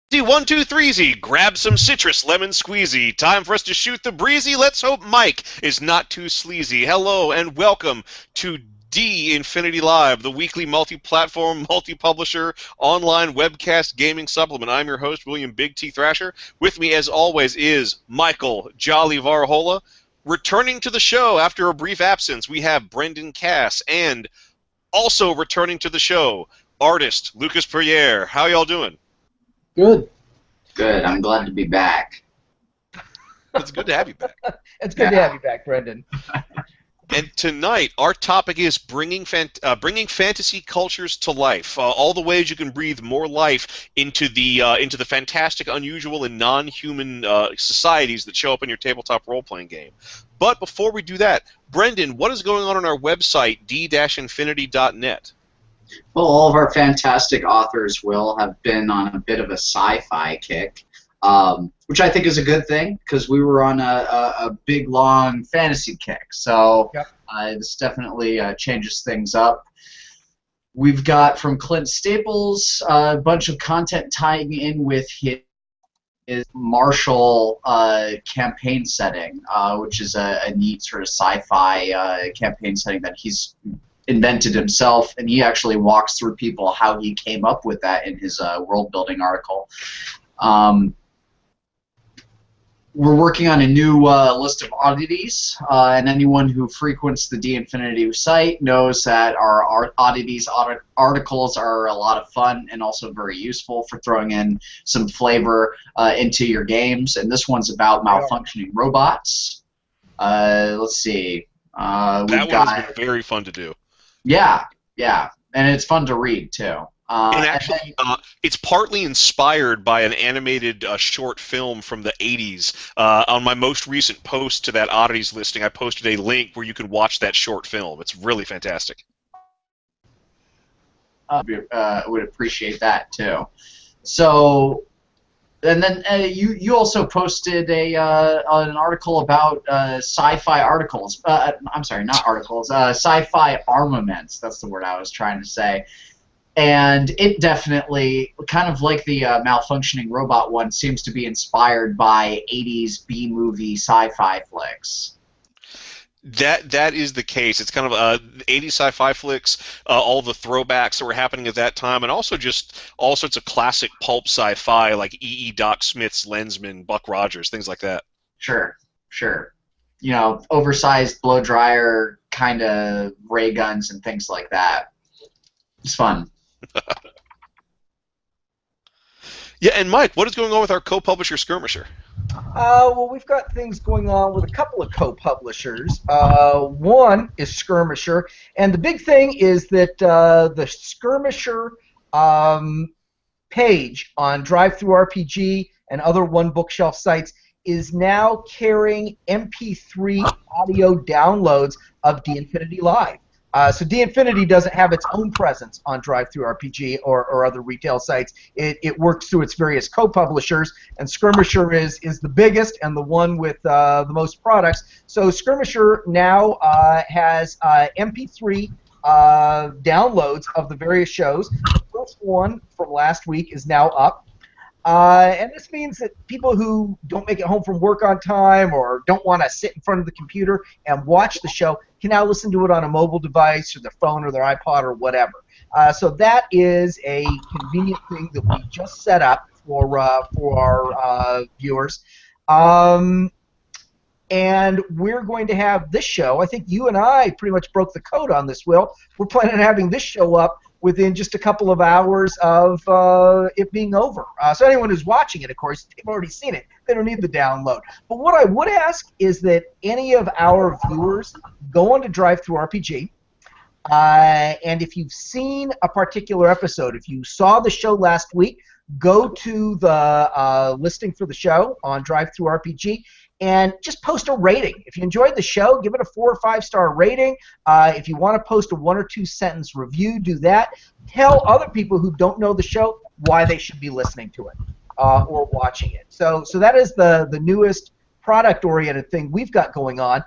One, two, threezy. Grab some citrus lemon squeezy. Time for us to shoot the breezy. Let's hope Mike is not too sleazy. Hello and welcome to D Infinity Live, the weekly multi-platform, multi-publisher, online webcast gaming supplement. I'm your host, William Big T Thrasher. With me, as always, is Michael Jolly Varhola. Returning to the show after a brief absence, we have Brendan Cass, and also returning to the show, artist Lucas Puryear. How y'all doing? Good. Good. I'm glad to be back. It's good to have you back. It's good to have you back, Brendan. And tonight, our topic is bringing fantasy cultures to life. All the ways you can breathe more life into the fantastic, unusual, and non-human societies that show up in your tabletop role-playing game. But before we do that, Brendan, what is going on our website, d-infinity.net? Well, all of our fantastic authors will have been on a bit of a sci-fi kick, which I think is a good thing because we were on a big, long fantasy kick. So Yep. This definitely changes things up. We've got from Clint Staples a bunch of content tying in with his martial campaign setting, which is a neat sort of sci-fi campaign setting that he's invented himself, and he actually walks through people how he came up with that in his world-building article. We're working on a new list of oddities, and anyone who frequents the D Infinity site knows that our oddities articles are a lot of fun and also very useful for throwing in some flavor into your games. And this one's about malfunctioning robots. Let's see. That one has been very fun to do. Yeah, and it's fun to read too. And actually, it's partly inspired by an animated short film from the 80s. On my most recent post to that oddities listing, I posted a link where you can watch that short film. It's really fantastic. Would appreciate that too. So, and then you also posted an article about sci-fi articles. I'm sorry, not articles. Sci-fi armaments. That's the word I was trying to say. And it definitely, kind of like the malfunctioning robot one, seems to be inspired by 80s B-movie sci-fi flicks. That is the case. It's kind of 80s sci-fi flicks, all the throwbacks that were happening at that time, and also just all sorts of classic pulp sci-fi like E. Doc Smith's Lensman, Buck Rogers, things like that. Sure. You know, oversized blow dryer kind of ray guns and things like that. It's fun. Yeah, and Mike, what is going on with our co-publisher Skirmisher? Well, we've got things going on with a couple of co-publishers. One is Skirmisher, and the big thing is that the Skirmisher page on DriveThruRPG and other One Bookshelf sites is now carrying MP3 audio downloads of D Infinity Live. So D Infinity doesn't have its own presence on DriveThruRPG or other retail sites. It works through its various co-publishers, and Skirmisher is the biggest and the one with the most products. So Skirmisher now has MP3 downloads of the various shows. The first one from last week is now up. And this means that people who don't make it home from work on time or don't want to sit in front of the computer and watch the show can now listen to it on a mobile device or their phone or their iPod or whatever. So that is a convenient thing that we just set up for our viewers. And we're going to have this show. I think you and I pretty much broke the code on this, Will. We're planning on having this show up within just a couple of hours of it being over. So anyone who's watching it, of course, they've already seen it. They don't need the download. But what I would ask is that any of our viewers go on to DriveThruRPG, and if you've seen a particular episode, if you saw the show last week, go to the listing for the show on DriveThruRPG and just post a rating. If you enjoyed the show, give it a 4 or 5 star rating. If you want to post a 1 or 2 sentence review, do that. Tell other people who don't know the show why they should be listening to it or watching it. So that is the newest product-oriented thing we've got going on.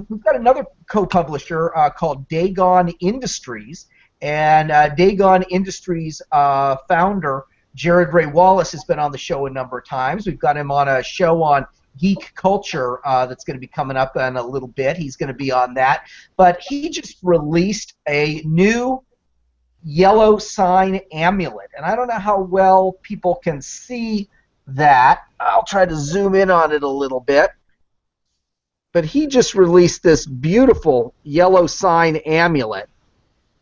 We've got another co-publisher called Dagon Industries, and Dagon Industries founder Jared Ray Wallace has been on the show a number of times. We've got him on a show on geek culture that's going to be coming up in a little bit. He's going to be on that. But he just released a new yellow sign amulet. And I don't know how well people can see that. I'll try to zoom in on it a little bit. But he just released this beautiful yellow sign amulet.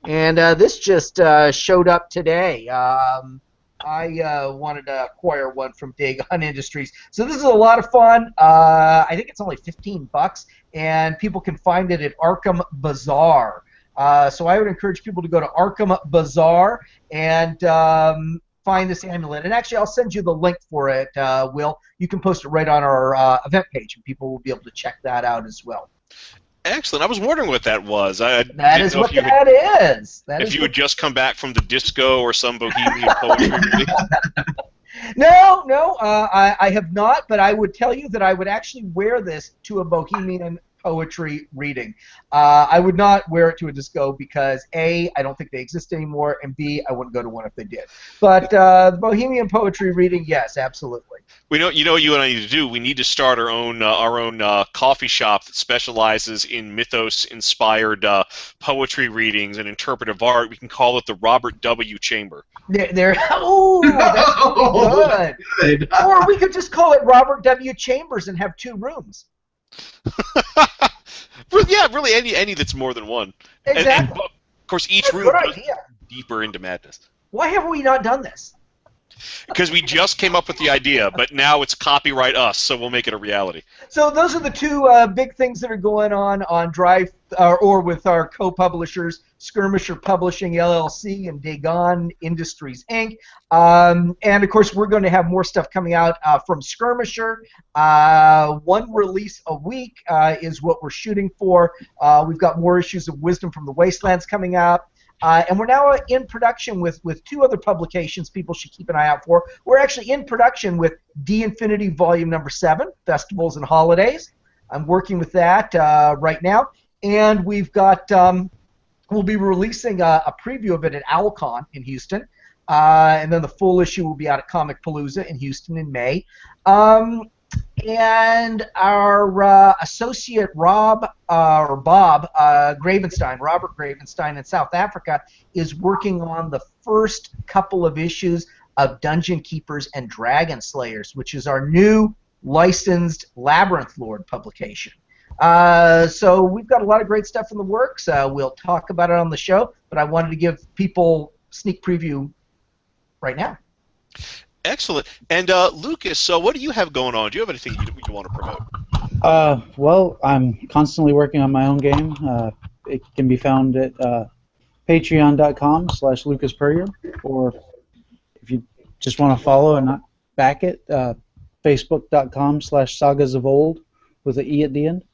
And this just showed up today. I wanted to acquire one from Dagon Industries. So this is a lot of fun. I think it's only $15, and people can find it at Arkham Bazaar. So I would encourage people to go to Arkham Bazaar and find this amulet. And actually, I'll send you the link for it, Will. You can post it right on our event page, and people will be able to check that out as well. Excellent. I was wondering what that was. That is what that is. If you had just come back from the disco or some bohemian poetry reading. No, I have not, but I would tell you that I would actually wear this to a bohemian poetry reading. I would not wear it to a disco because A, I don't think they exist anymore, and B, I wouldn't go to one if they did. But the bohemian poetry reading, yes, absolutely. You know what you and I need to do? We need to start our own coffee shop that specializes in mythos-inspired poetry readings and interpretive art. We can call it the Robert W. Chamber. Oh, that's good. Or we could just call it Robert W. Chambers and have 2 rooms. Yeah, really, any that's more than one. Exactly. And of course, each room goes deeper into madness. Why have we not done this? Because we just came up with the idea, but now it's copyright us, so we'll make it a reality. So those are the 2 big things that are going on Drive, or with our co-publishers, Skirmisher Publishing LLC and Dagon Industries Inc. And of course, we're going to have more stuff coming out from Skirmisher. 1 release a week is what we're shooting for. We've got more issues of Wisdom from the Wastelands coming out. And we're now in production with 2 other publications people should keep an eye out for. We're actually in production with D Infinity Volume Number 7, Festivals and Holidays. I'm working with that right now. And we've got, we'll be releasing a preview of it at OwlCon in Houston. And then the full issue will be out at Comic Palooza in Houston in May. And our associate Bob Gravenstein, Robert Gravenstein in South Africa, is working on the first couple of issues of Dungeon Keepers and Dragon Slayers, which is our new licensed Labyrinth Lord publication. So we've got a lot of great stuff in the works. We'll talk about it on the show, but I wanted to give people a sneak preview right now. Excellent. And Lucas, so what do you have going on? Do you have anything you want to promote? Well, I'm constantly working on my own game. It can be found at patreon.com/Lucas Puryear, or if you just want to follow and not back it, facebook.com/Sagas of Old with an E at the end.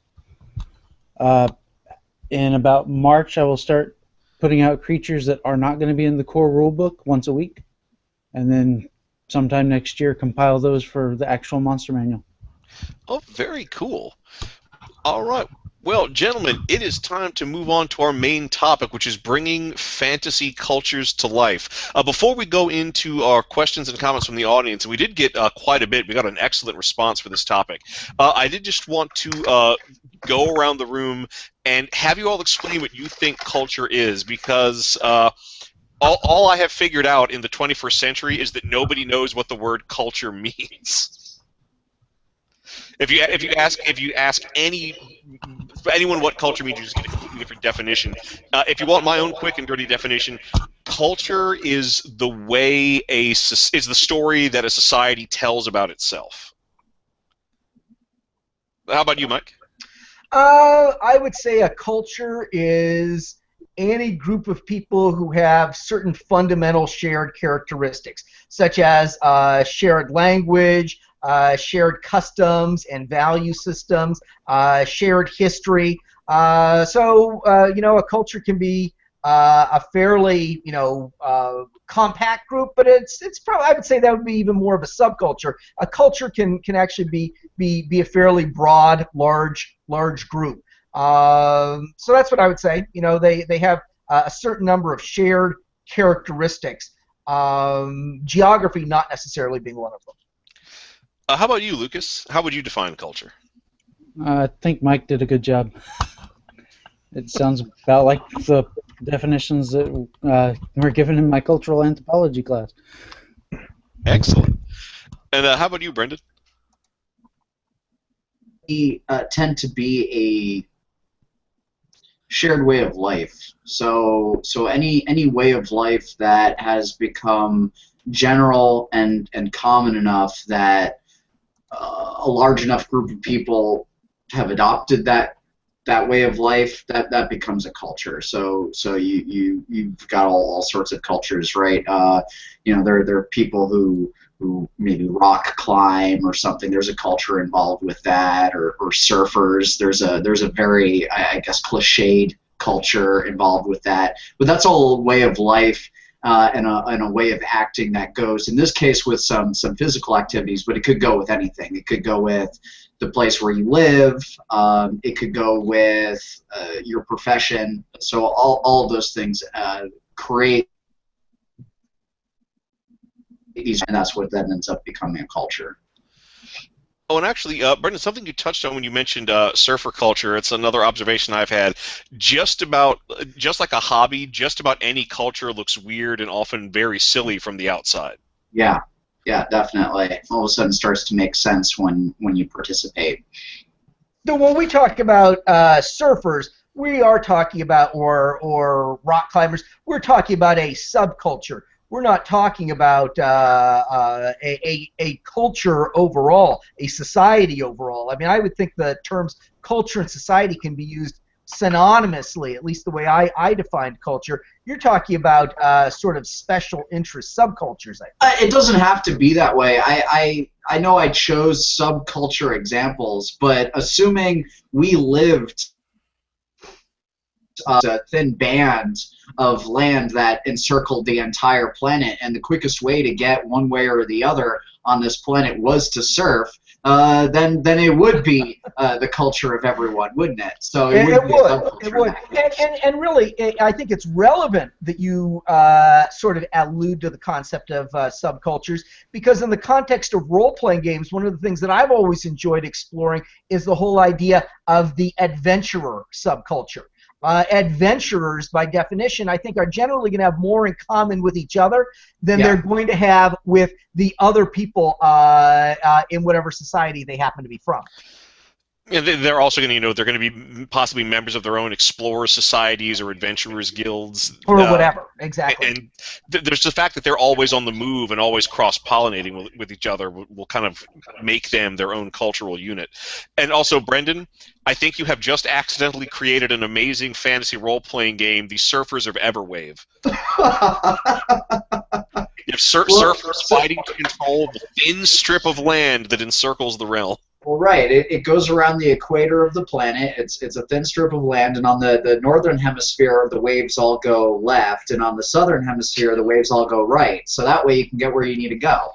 In about March, I will start putting out creatures that are not going to be in the core rulebook once a week, and then sometime next year compile those for the actual monster manual. Oh, very cool. All right. Well, gentlemen, it is time to move on to our main topic, which is bringing fantasy cultures to life. Before we go into our questions and comments from the audience, and we did get quite a bit. We got an excellent response for this topic. I did just want to go around the room and have you all explain what you think culture is, because all I have figured out in the 21st century is that nobody knows what the word culture means. If you ask anyone what culture means, you just get a different definition. If you want my own quick and dirty definition, culture is the way is the story that a society tells about itself. How about you, Mike? I would say a culture is any group of people who have certain fundamental shared characteristics, such as shared language, shared customs and value systems, shared history. So a culture can be a fairly compact group, but it's probably, I would say that would be even more of a subculture. A culture can actually be a fairly broad, large group. So that's what I would say. They have a certain number of shared characteristics. Geography not necessarily being one of them. How about you, Lucas? How would you define culture? I think Mike did a good job. It sounds about like the definitions that were given in my cultural anthropology class. Excellent. And how about you, Brendan? We tend to be a shared way of life. So any way of life that has become general and common enough that a large enough group of people have adopted that way of life, that becomes a culture. So you've got all sorts of cultures, right? There are people who maybe rock climb or something. There's a culture involved with that, or surfers. There's a very, I guess, cliched culture involved with that. But that's all a way of life and a way of acting that goes, in this case, with some physical activities, but it could go with anything. It could go with the place where you live. It could go with your profession. So all of those things create these, and that's what then ends up becoming a culture. Oh, and actually, Brendan, something you touched on when you mentioned surfer culture, it's another observation I've had. Just like a hobby, just about any culture looks weird and often very silly from the outside. Yeah, definitely. All of a sudden starts to make sense when you participate. So when we talk about surfers, we are talking about, or rock climbers, we're talking about a subculture. We're not talking about a culture overall, a society overall. I mean, I would think the terms culture and society can be used synonymously, at least the way I defined culture. You're talking about sort of special interest subcultures, I think. It doesn't have to be that way. I know I chose subculture examples, but assuming we lived a thin band of land that encircled the entire planet, and the quickest way to get one way or the other on this planet was to surf, then it would be the culture of everyone, wouldn't it? So it would. And really, I think it's relevant that you sort of allude to the concept of subcultures, because in the context of role-playing games, one of the things that I've always enjoyed exploring is the whole idea of the adventurer subculture. Adventurers, by definition, I think are generally going to have more in common with each other than they're going to have with the other people in whatever society they happen to be from. And they're also going to, they're going to be possibly members of their own explorers societies or adventurers guilds. Or whatever, exactly. And there's the fact that they're always on the move and always cross-pollinating with each other will kind of make them their own cultural unit. And also, Brendan, I think you have just accidentally created an amazing fantasy role-playing game, The Surfers of Everwave. You have surfers fighting to control the thin strip of land that encircles the realm. Well, right. It goes around the equator of the planet. It's a thin strip of land, and on the northern hemisphere, the waves all go left, and on the southern hemisphere, the waves all go right. So that way you can get where you need to go.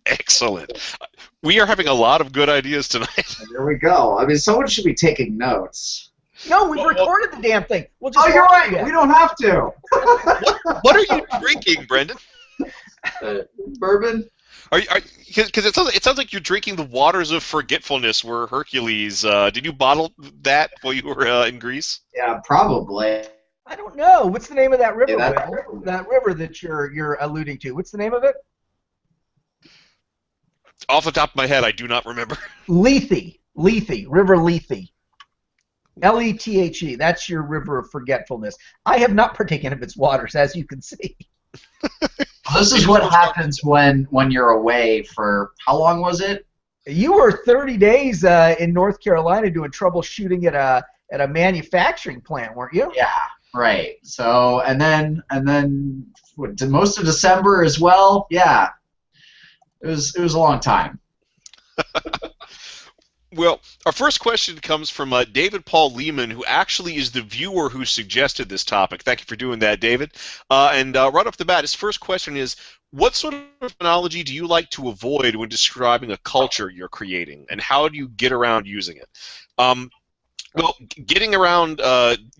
Excellent. We are having a lot of good ideas tonight. There we go. I mean, someone should be taking notes. No, we've recorded the damn thing. We'll just you're right. We don't have to. What are you drinking, Brendan? Bourbon. Because it sounds like you're drinking the waters of forgetfulness where Hercules. Did you bottle that while you were in Greece? Yeah, probably. I don't know. What's the name of that river? That river that you're alluding to. What's the name of it? Off the top of my head, I do not remember. Lethe. River Lethe. Lethe. That's your river of forgetfulness. I have not partaken of its waters, as you can see. This is what happens when you're away for, how long was it? You were 30 days in North Carolina doing troubleshooting at a manufacturing plant, weren't you? Yeah, right. So and then most of December as well. Yeah, it was a long time. Well, our first question comes from David Paul Lehman, who actually is the viewer who suggested this topic. Thank you for doing that, David. And right off the bat, his first question is, what sort of terminology do you like to avoid when describing a culture you're creating, and how do you get around using it? Well, getting around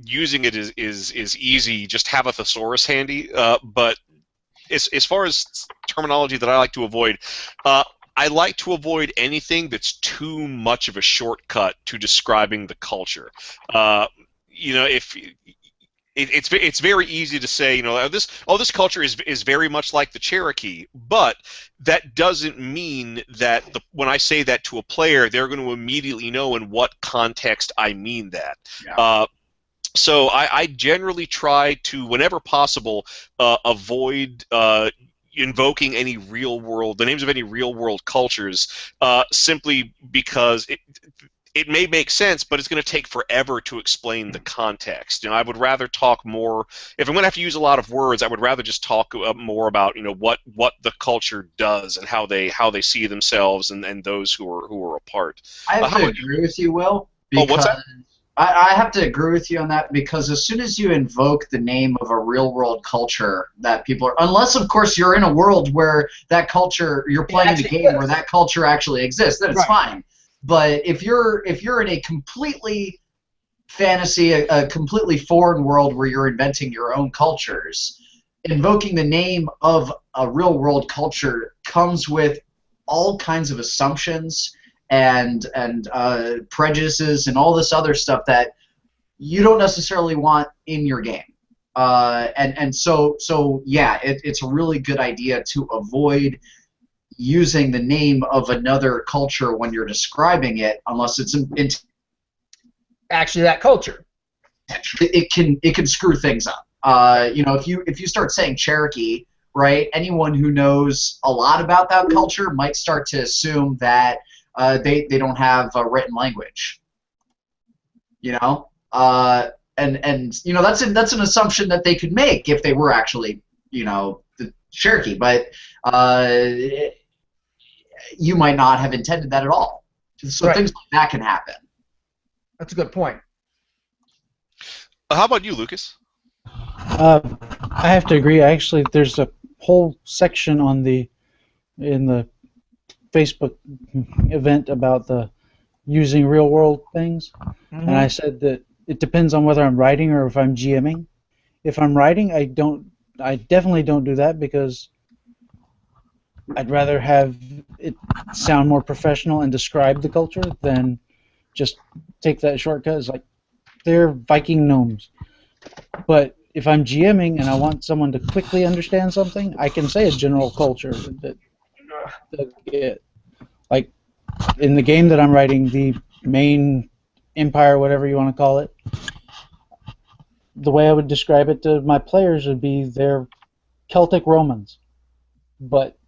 using it is easy. Just have a thesaurus handy. But as far as terminology that I like to avoid, I like to avoid anything that's too much of a shortcut to describing the culture. If it's very easy to say, this culture is very much like the Cherokee, but that doesn't mean that when I say that to a player, they're going to immediately know in what context I mean that. Yeah. So I generally try to, whenever possible, avoid invoking the names of any real-world cultures, simply because it may make sense, but it's going to take forever to explain the context. I would rather talk more. If I'm going to have to use a lot of words, I would rather just talk more about what the culture does and how they see themselves and those who are a part. I have to agree with you, Will. What's that? I have to agree with you on that, because as soon as you invoke the name of a real-world culture that people are, unless of course you're in a world where that culture, you're playing a game where that culture actually exists, then it's fine. But if you're in a completely fantasy, a completely foreign world where you're inventing your own cultures, invoking the name of a real-world culture comes with all kinds of assumptions and prejudices and all this other stuff that you don't necessarily want in your game. So yeah, it's a really good idea to avoid using the name of another culture when you're describing it, unless it's actually that culture. It can screw things up. If you start saying Cherokee, right? Anyone who knows a lot about that culture might start to assume that they don't have a written language. And that's an assumption that they could make if they were actually the Cherokee, but you might not have intended that at all. So things like that can happen. That's a good point. How about you, Lucas? I have to agree. Actually, there's a whole section in the Facebook event about the using real world things, and I said that it depends on whether I'm writing or if I'm GMing. If I'm writing, I definitely don't do that, because I'd rather have it sound more professional and describe the culture than just take that shortcut. It's like, they're Viking gnomes. But if I'm GMing and I want someone to quickly understand something, I can say a general culture that like in the game that I'm writing, the main empire, whatever you want to call it, the way I would describe it to my players would be they're Celtic Romans, but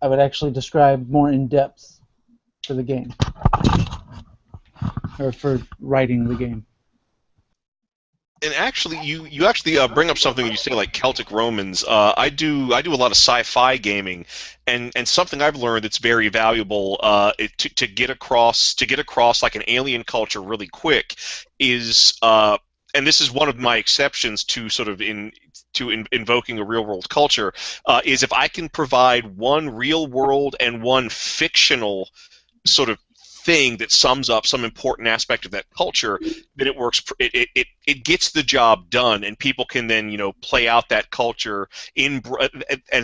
I would actually describe more in depth for the game, or for writing the game. And actually, you actually bring up something when you say like Celtic Romans. I do a lot of sci-fi gaming, and something I've learned that's very valuable to get across like an alien culture really quick is, and this is one of my exceptions to sort of invoking a real world culture, is if I can provide one real world and one fictional sort of thing that sums up some important aspect of that culture, then it works. It gets the job done, and people can then play out that culture and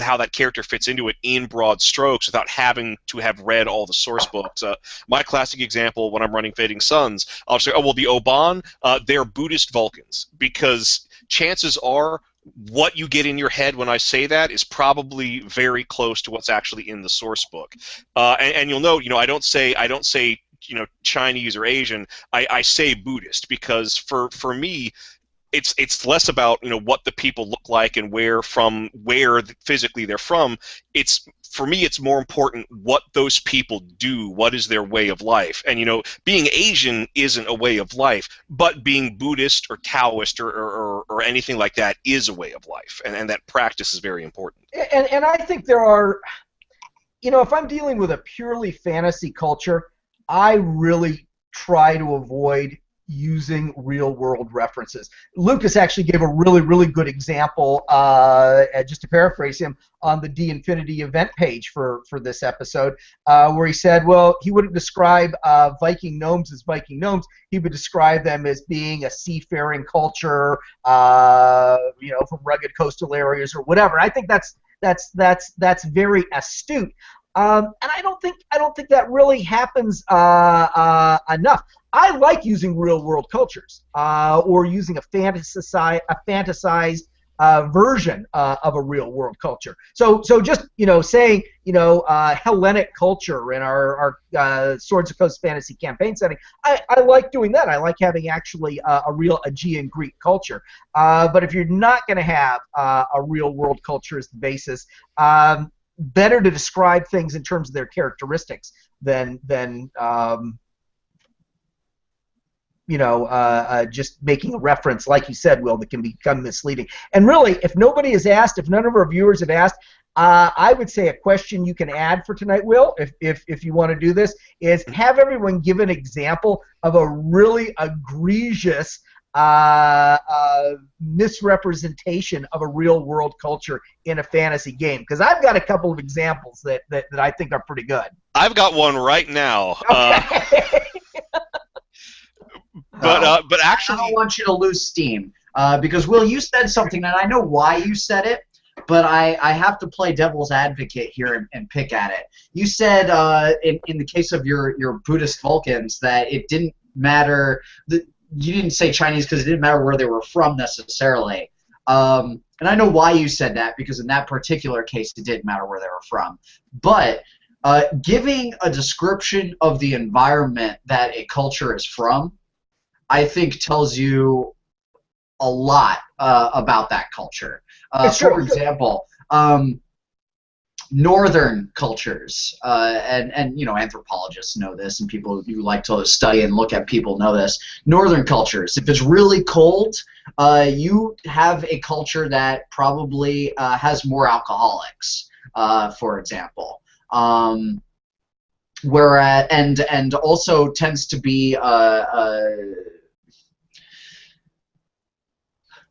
how that character fits into it in broad strokes without having to have read all the source books. My classic example when I'm running Fading Suns, I'll say, oh well, the Oban, they're Buddhist Vulcans, because chances are what you get in your head when I say that is probably very close to what's actually in the source book. And you'll note, I don't say Chinese or Asian. I say Buddhist, because for me, it's less about what the people look like and where physically they're from. For me, it's more important what those people do. What is their way of life? And being Asian isn't a way of life, but being Buddhist or Taoist or anything like that is a way of life, and that practice is very important. And I think there are, if I'm dealing with a purely fantasy culture, I really try to avoid using real-world references. Lucas actually gave a really, really good example, just to paraphrase him, on the D Infinity event page for this episode, where he said, well, he wouldn't describe Viking gnomes as Viking gnomes. He would describe them as being a seafaring culture, from rugged coastal areas or whatever. I think that's that's very astute. And I don't think that really happens enough. I like using real world cultures or using a fantasized version of a real world culture. So just saying Hellenic culture in our Swords of Coast fantasy campaign setting. I like doing that. I like having actually a real Aegean Greek culture. But if you're not going to have a real world culture as the basis, better to describe things in terms of their characteristics than just making a reference, like you said, Will, that can become misleading. And really, if nobody has asked, if none of our viewers have asked, I would say a question you can add for tonight, Will, if you want to do this, is have everyone give an example of a really egregious misrepresentation of a real-world culture in a fantasy game. Because I've got a couple of examples that I think are pretty good. I've got one right now. Okay. But actually, I don't want you to lose steam because, Will, you said something, and I know why you said it, but I have to play devil's advocate here and pick at it. You said in the case of your Buddhist Vulcans that it didn't matter. You didn't say Chinese because it didn't matter where they were from necessarily. And I know why you said that, because in that particular case it didn't matter where they were from. But giving a description of the environment that a culture is from, I think tells you a lot about that culture. For example, northern cultures, and anthropologists know this, and people who like to study and look at people know this. Northern cultures, if it's really cold, you have a culture that probably has more alcoholics, for example. Whereas, and also tends to be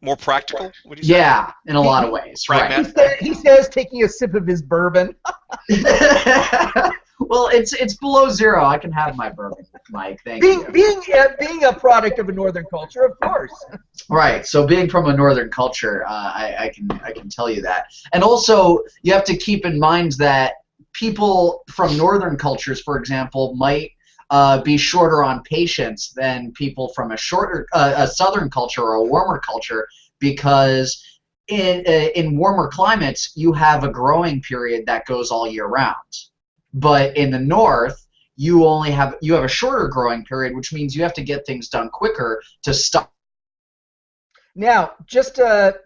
more practical? Would you say? Yeah, in a lot of ways. Right. He says taking a sip of his bourbon. Well, it's below zero. I can have my bourbon, Mike. Thank you. Being a product of a northern culture, of course. Right. So being from a northern culture, I can tell you that. And also, you have to keep in mind that people from northern cultures, for example, might be shorter on patience than people from a southern culture or a warmer culture, because in warmer climates you have a growing period that goes all year round. But in the north, you have a shorter growing period, which means you have to get things done quicker to stop. Now, just to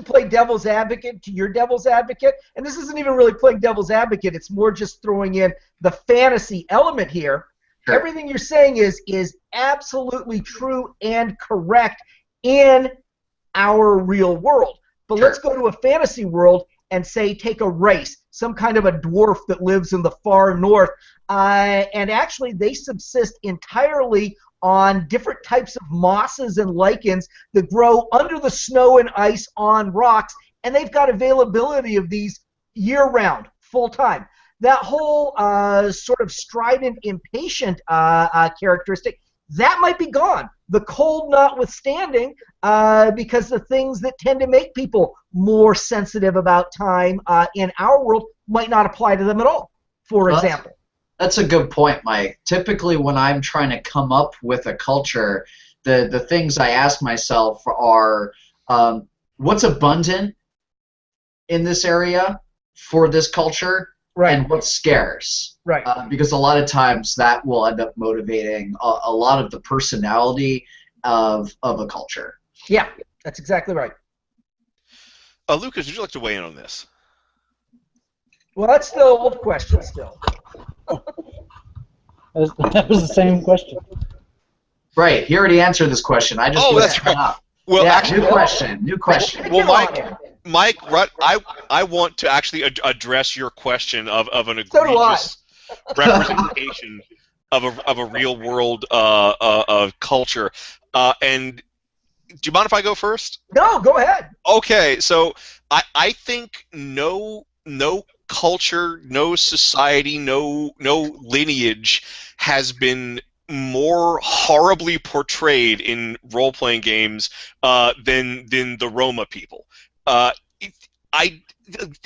play devil's advocate to your devil's advocate, and this isn't even really playing devil's advocate, it's more just throwing in the fantasy element here. Sure. Everything you're saying is absolutely true and correct in our real world. But Let's go to a fantasy world and say take a race, some kind of a dwarf that lives in the far north, and actually they subsist entirely on different types of mosses and lichens that grow under the snow and ice on rocks, and they've got availability of these year-round, full-time. That whole sort of strident, impatient characteristic, that might be gone. The cold notwithstanding, because the things that tend to make people more sensitive about time in our world might not apply to them at all, for example. That's a good point, Mike. Typically, when I'm trying to come up with a culture, the things I ask myself are, what's abundant in this area for this culture, right, and what's scarce? Right. Because a lot of times that will end up motivating a lot of the personality of a culture. Yeah, that's exactly right. Lucas, would you like to weigh in on this? Well, that's still an old question still. That was the same question. Right. He already answered this question. I just that's right. Up. Well, yeah, actually, new question. Well, Mike, I want to actually address your question of an egregious representation of a real world culture. And do you mind if I go first? No, go ahead. Okay, so I think no culture, no society, no lineage has been more horribly portrayed in role-playing games than the Roma people.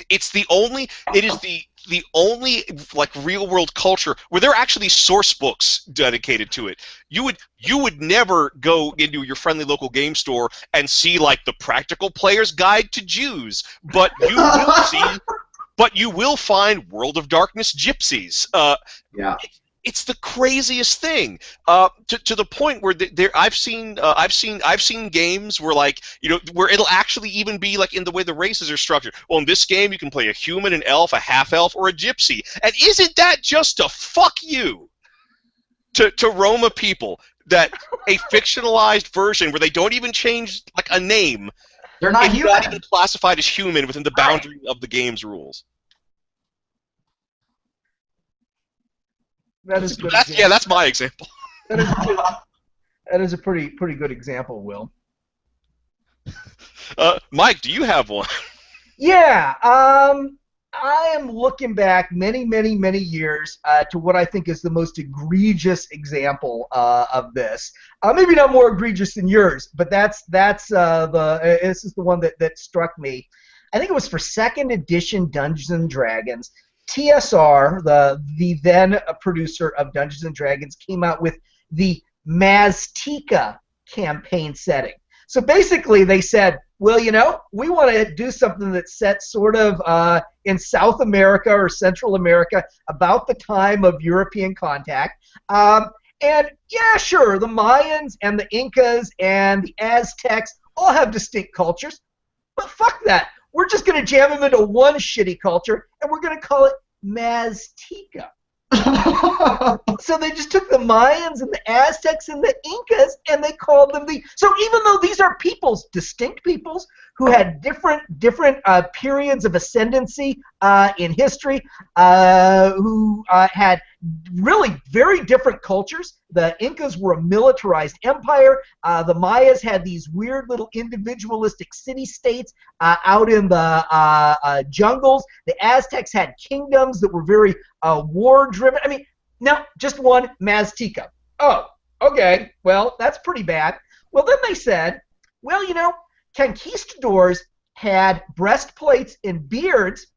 it's the only, it is the only like real world culture where there are actually source books dedicated to it. You would never go into your friendly local game store and see like the Practical Player's Guide to Jews, but you will find World of Darkness gypsies. Yeah. It's the craziest thing, to the point where I've seen games where like where it'll actually even be like in the way the races are structured. Well, in this game you can play a human, an elf, a half elf, or a gypsy, and isn't that just a fuck you to Roma people that a fictionalized version where they don't even change like a name, they're not human, not even classified as human within the boundary of the game's rules. That is good. That's my example. That is a pretty good example, Will. Mike, do you have one? Yeah. I am looking back many years to what I think is the most egregious example of this. Maybe not more egregious than yours, but this is the one that struck me. I think it was for 2nd edition Dungeons and Dragons. TSR, the then producer of Dungeons and Dragons, came out with the Maztica campaign setting. So basically they said, well, we want to do something that's set sort of in South America or Central America about the time of European contact. And yeah, sure, the Mayans and the Incas and the Aztecs all have distinct cultures, but fuck that. We're just going to jam them into one shitty culture, and we're going to call it Maztica. So they just took the Mayans and the Aztecs and the Incas, and they called them So even though these are peoples, distinct peoples, who had different periods of ascendancy in history, who had really very different cultures. The Incas were a militarized empire. The Mayas had these weird little individualistic city-states out in the jungles. The Aztecs had kingdoms that were very war-driven. I mean, no, just one, Maztica. Oh, okay, well, that's pretty bad. Well, then they said, well, conquistadors had breastplates and beards,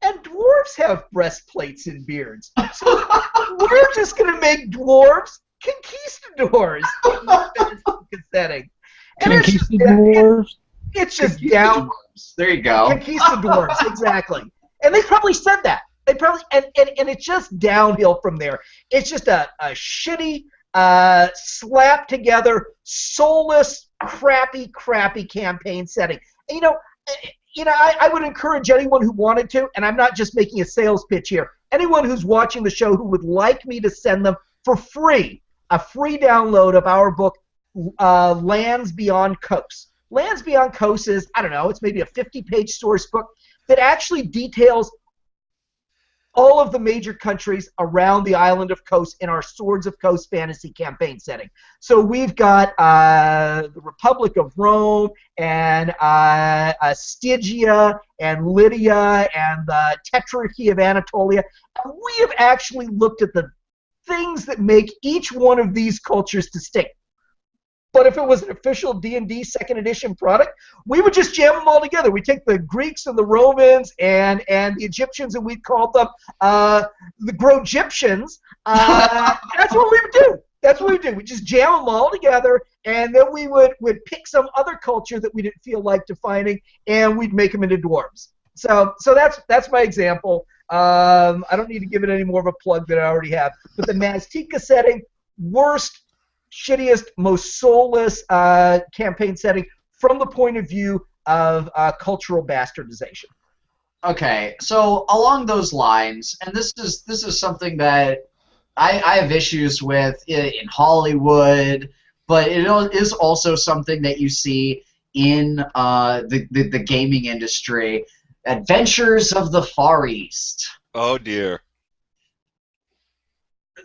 and dwarves have breastplates and beards. So we're just going to make dwarves conquistadors in this setting. And Conquistadors? It's just down. There you go. Conquistadors, exactly. And they probably said that. They probably and it's just downhill from there. It's just a shitty, slapped together, soulless, crappy campaign setting. And, I would encourage anyone who wanted to, and I'm not just making a sales pitch here, anyone who's watching the show who would like me to send them for free, a free download of our book, Lands Beyond Coast. Lands Beyond Coast is, I don't know, it's maybe a 50-page source book that actually details all of the major countries around the island of Kos in our Swords of Kos fantasy campaign setting. So we've got the Republic of Rome and Stygia and Lydia and the Tetrarchy of Anatolia. And we have actually looked at the things that make each one of these cultures distinct. But if it was an official D&D 2nd edition product, we would just jam them all together. We'd take the Greeks and the Romans and the Egyptians, and we'd call them the Gro-Egyptians. That's what we would do. That's what we do. We just jam them all together, and then we would pick some other culture that we didn't feel like defining, and we'd make them into dwarves. So that's my example. I don't need to give it any more of a plug than I already have. But the Maztica setting, worst, shittiest, most soulless campaign setting from the point of view of cultural bastardization. Okay, so along those lines, and this is something that I have issues with in Hollywood, but it is also something that you see in the gaming industry. Adventures of the Far East. Oh dear.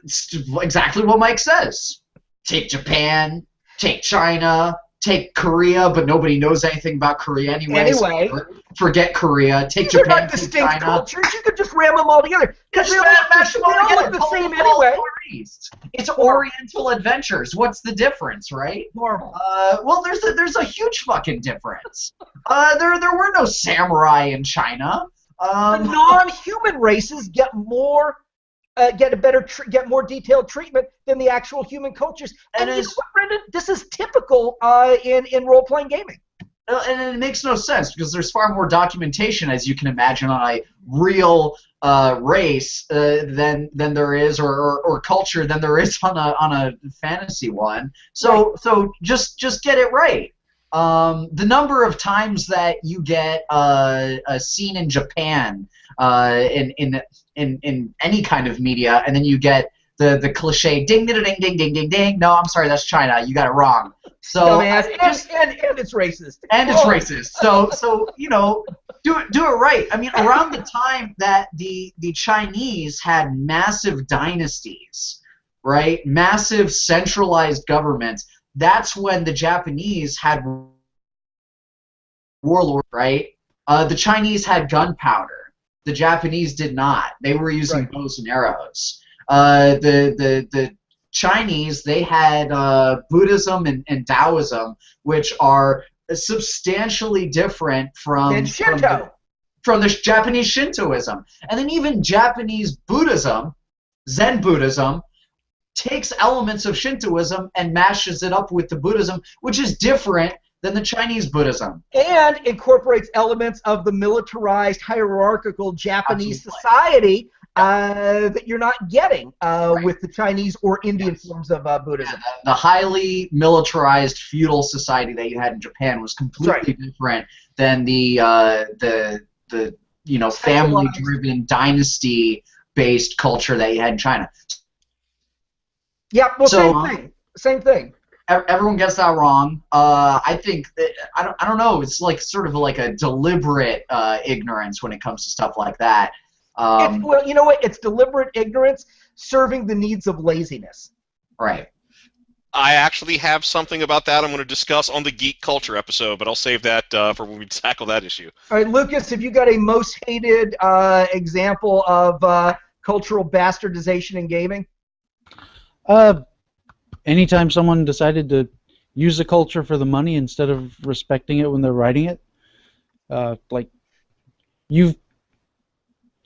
It's exactly what Mike says. Take Japan, take China, take Korea, but nobody knows anything about Korea anyway. So forget Korea. Take Japan, not distinct take China. cultures. You could just ram them all together because they all look the same anyway. East. It's Oriental Adventures. What's the difference, right? Normal. Well, there's a huge fucking difference. There were no samurai in China. The non-human races get more, get more detailed treatment than the actual human cultures. And you know what, Brendan? This is typical in role-playing gaming. And it makes no sense because there's far more documentation, as you can imagine, on a real race than there is, or culture than there is on a fantasy one. So just get it right. The number of times that you get a scene in Japan in any kind of media, and then you get the cliche ding ding ding ding ding ding ding. No, I'm sorry, that's China. You got it wrong. So and it's racist. And it's racist. So you know, do it right. I mean, around the time that the Chinese had massive dynasties, right? Massive centralized governments. That's when the Japanese had warlords, right? The Chinese had gunpowder. The Japanese did not. They were using bows and arrows. The Chinese, they had Buddhism and Taoism, which are substantially different from the Japanese Shintoism. And then even Japanese Buddhism, Zen Buddhism, takes elements of Shintoism and mashes it up with the Buddhism, which is different than the Chinese Buddhism. And incorporates elements of the militarized, hierarchical Japanese society that you're not getting with the Chinese or Indian forms of Buddhism. Yeah, the highly militarized feudal society that you had in Japan was completely different than the family-driven, dynasty-based culture that you had in China. Yeah, well, same thing. Everyone gets that wrong. I think that, I don't know. It's like sort of like a deliberate ignorance when it comes to stuff like that. Well, you know what? It's deliberate ignorance serving the needs of laziness. Right. I actually have something about that I'm going to discuss on the Geek Culture episode, but I'll save that for when we tackle that issue. All right, Lucas, have you got a most hated example of cultural bastardization in gaming? Anytime someone decided to use the culture for the money instead of respecting it when they're writing it, like you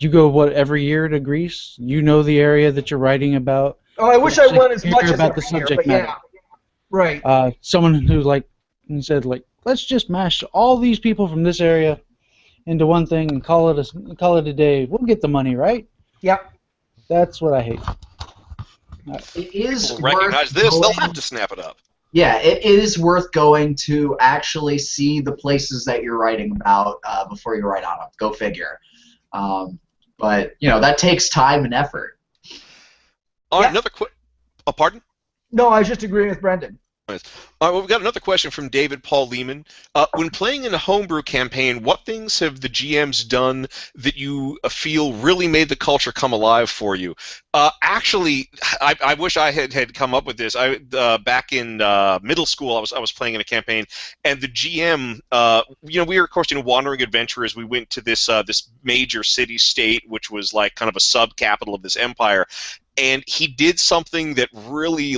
go every year to Greece, you know the area that you're writing about. Oh, I wish I won as much as about the subject matter. Yeah. Right. Someone who said let's just mash all these people from this area into one thing and call it a day. We'll get the money, right? Yep. That's what I hate. It is People recognize this, they'll have to snap it up. Yeah, it is worth going to actually see the places that you're writing about before you write on them. Go figure. But you know that takes time and effort. All right, another pardon? No, I was just agreeing with Brendan. All right, well, we've got another question from David Paul Lehman. When playing in a homebrew campaign, what things have the GMs done that you feel really made the culture come alive for you? Actually, I wish I had come up with this. Back in middle school, I was playing in a campaign, and the GM, we were of course wandering adventurers. We went to this major city-state, which was like kind of a sub-capital of this empire, and he did something that really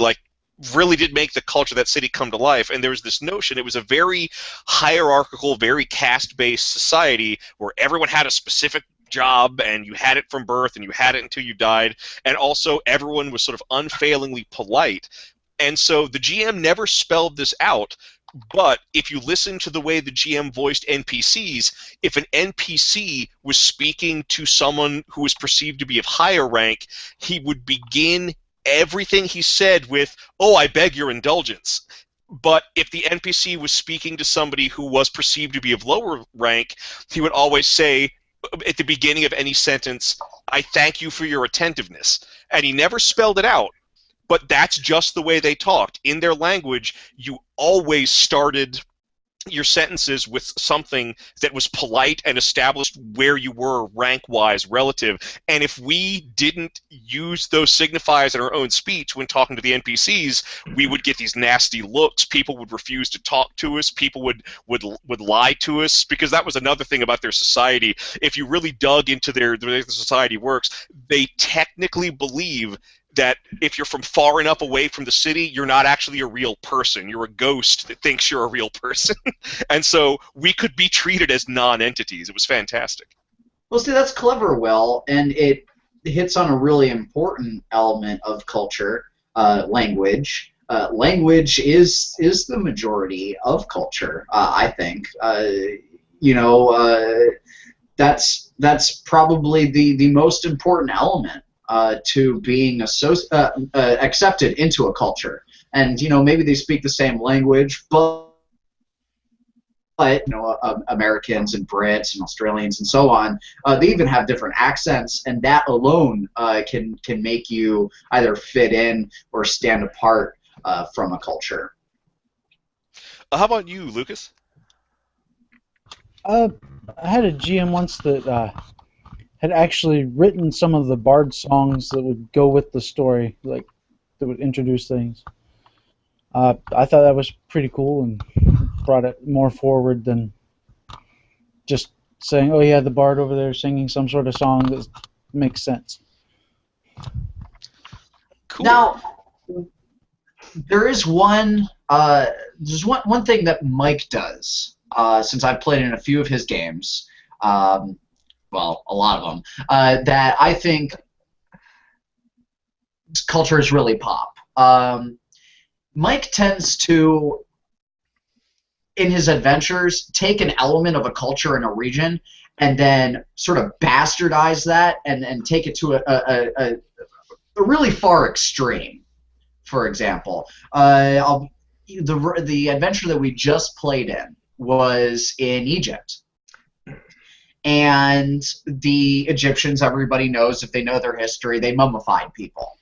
did make the culture of that city come to life. And there was this notion, it was a very hierarchical, very caste-based society where everyone had a specific job and you had it from birth and you had it until you died, and also everyone was sort of unfailingly polite. And so the GM never spelled this out, but if you listen to the way the GM voiced NPCs, if an NPC was speaking to someone who was perceived to be of higher rank, he would begin everything he said with, "Oh, I beg your indulgence." But if the NPC was speaking to somebody who was perceived to be of lower rank, he would always say at the beginning of any sentence, "I thank you for your attentiveness." And he never spelled it out, but that's just the way they talked. In their language, you always started your sentences with something that was polite and established where you were rank-wise relative. And if we didn't use those signifiers in our own speech when talking to the NPCs, we would get these nasty looks. People would refuse to talk to us. People would lie to us, because that was another thing about their society. If you really dug into the way the society works, they technically believe that if you're from far enough away from the city, you're not actually a real person. You're a ghost that thinks you're a real person. And so we could be treated as non-entities. It was fantastic. Well, see, that's clever, Will, and it hits on a really important element of culture, language. Language is the majority of culture, I think. That's probably the most important element to being accepted into a culture. And maybe they speak the same language, but Americans and Brits and Australians and so on, they even have different accents, and that alone can make you either fit in or stand apart from a culture. How about you, Lucas? I had a GM once that had actually written some of the bard songs that would go with the story, like that would introduce things. I thought that was pretty cool and brought it more forward than just saying, "Oh yeah, the bard over there singing some sort of song that makes sense." Cool. Now, there is there's one thing that Mike does, since I've played in a few of his games, well, a lot of them, that I think cultures really pop. Mike tends to, in his adventures, take an element of a culture in a region and then sort of bastardize that and take it to a really far extreme. For example, the adventure that we just played in was in Egypt. And the Egyptians, everybody knows, if they know their history, they mummified people.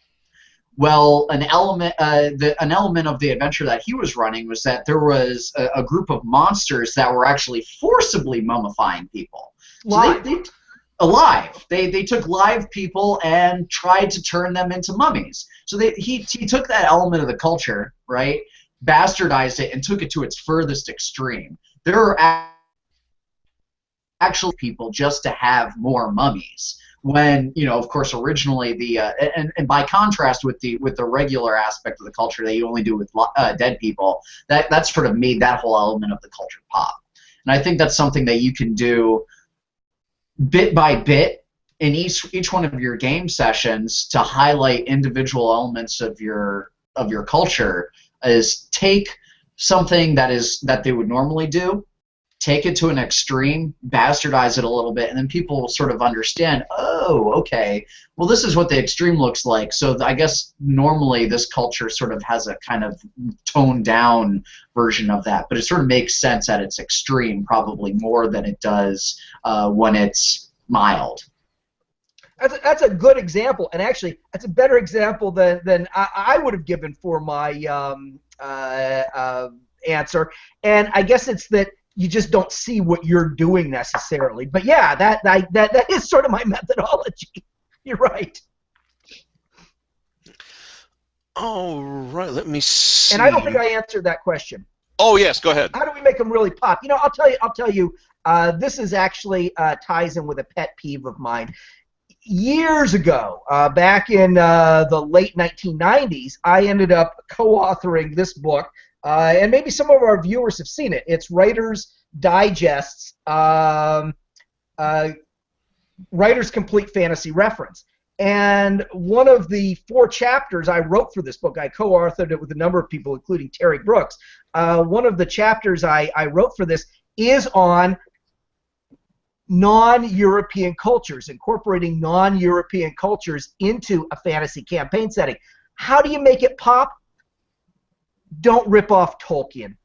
Well, an element of the adventure that he was running was that there was a group of monsters that were actually forcibly mummifying people. Live. So alive. They took live people and tried to turn them into mummies. So he took that element of the culture, right, bastardized it, and took it to its furthest extreme. There are actual people just to have more mummies. When, of course, originally and by contrast with the regular aspect of the culture that you only do with dead people, that sort of made that whole element of the culture pop. And I think that's something that you can do bit by bit in each one of your game sessions to highlight individual elements of your culture. Is take something that they would normally do, take it to an extreme, bastardize it a little bit, and then people will sort of understand, oh, okay, well, this is what the extreme looks like, so I guess normally this culture sort of has a kind of toned down version of that, but it sort of makes sense at its extreme probably more than it does when it's mild. That's a good example, and actually, that's a better example than I would have given for my answer, and I guess it's that you just don't see what you're doing necessarily. But yeah, that is sort of my methodology. You're right. All right, let me see. And I don't think I answered that question. Oh yes, go ahead. How do we make them really pop? I'll tell you. This is actually ties in with a pet peeve of mine. Years ago, back in the late 1990s, I ended up co-authoring this book. And maybe some of our viewers have seen it. It's Writer's Digest's Writer's Complete Fantasy Reference. And one of the 4 chapters I wrote for this book, I co-authored it with a number of people, including Terry Brooks. One of the chapters I wrote for this is on non-European cultures, incorporating non-European cultures into a fantasy campaign setting. How do you make it pop? Don't rip off Tolkien.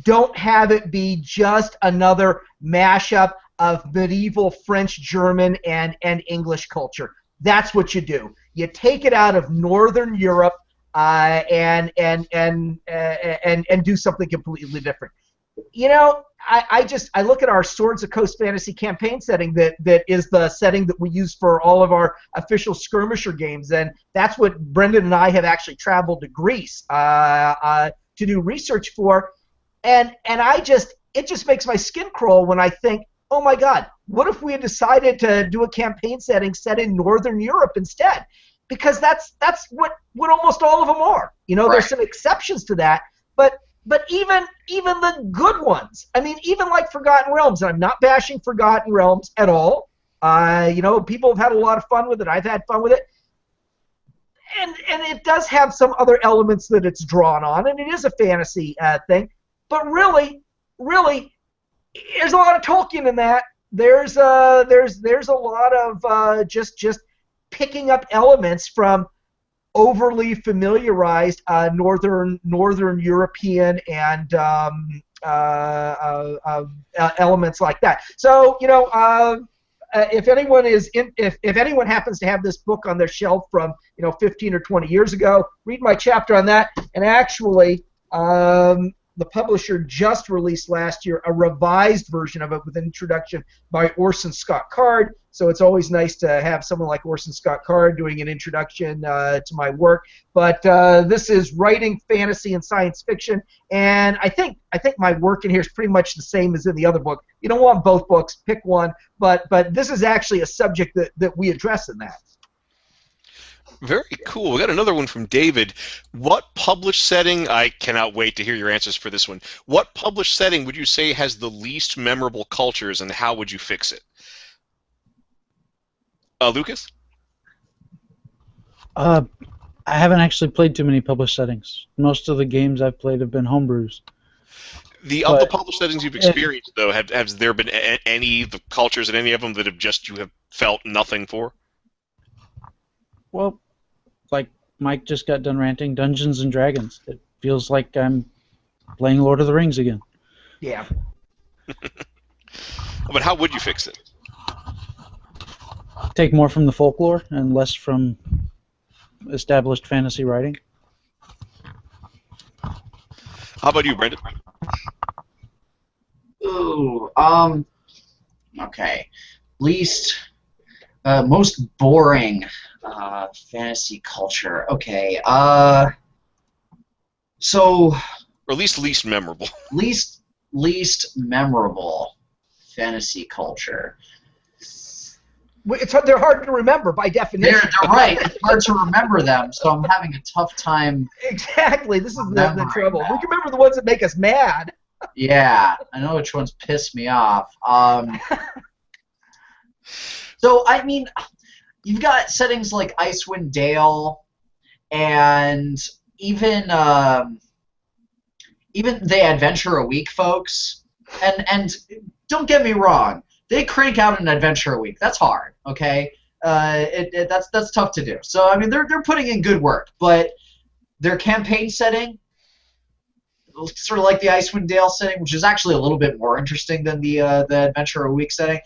Don't have it be just another mashup of medieval French, German, and English culture. That's what you do. You take it out of Northern Europe and do something completely different. I look at our Swords of Coast fantasy campaign setting that is the setting that we use for all of our official skirmisher games, and that's what Brendan and I have actually traveled to Greece to do research for, and it just makes my skin crawl when I think, oh my God, what if we had decided to do a campaign setting set in Northern Europe instead? because that's what almost all of them are. You know, there's some exceptions to that, but even the good ones. I mean, even like Forgotten Realms, and I'm not bashing Forgotten Realms at all. You know, people have had a lot of fun with it. I've had fun with it. And it does have some other elements that it's drawn on, and it is a fantasy thing. But really, there's a lot of Tolkien in that. There's a lot of just picking up elements from overly familiarized northern European and elements like that. So, you know, if anyone if anyone happens to have this book on their shelf from 15 or 20 years ago, read my chapter on that. And actually, the publisher just released last year a revised version of it with an introduction by Orson Scott Card. So it's always nice to have someone like Orson Scott Card doing an introduction to my work. But this is writing fantasy and science fiction, and I think my work in here is pretty much the same as in the other book. You don't want both books, pick one. But this is actually a subject that we address in that. Very cool. We got another one from David. What published setting, I cannot wait to hear your answers for this one. What published setting would you say has the least memorable cultures, and how would you fix it? Lucas? I haven't actually played too many published settings. Most of the games I've played have been homebrews. Of the published settings you've experienced, though, has there been any the cultures in any of them that you have felt nothing for? Well, like Mike just got done ranting, Dungeons and Dragons. It feels like I'm playing Lord of the Rings again. Yeah. But how would you fix it? Take more from the folklore and less from established fantasy writing. How about you, Brendan? Ooh, okay. Most boring fantasy culture. Okay, so... Or at least memorable. Least memorable fantasy culture. They're hard to remember by definition. They're right. It's hard to remember them, so I'm having a tough time. Exactly. This is the trouble. We can remember the ones that make us mad. Yeah, I know which ones piss me off. So, I mean, you've got settings like Icewind Dale, and even the Adventure a Week folks. And don't get me wrong, they crank out an adventure a week. That's hard, okay? That's tough to do. So I mean, they're putting in good work, but their campaign setting, sort of like the Icewind Dale setting, which is actually a little bit more interesting than the adventure a week setting.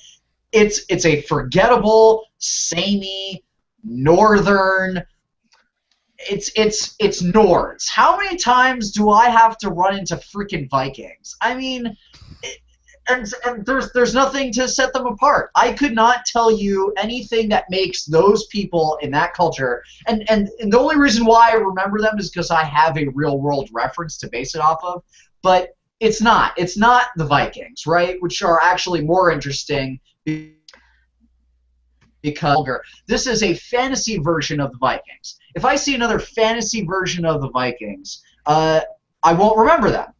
It's a forgettable, samey, northern. It's Nords. How many times do I have to run into freaking Vikings? I mean. And there's nothing to set them apart. I could not tell you anything that makes those people in that culture, and the only reason why I remember them is because I have a real world reference to base it off of. But it's not the Vikings, right? Which are actually more interesting because this is a fantasy version of the Vikings. If I see another fantasy version of the Vikings, I won't remember them.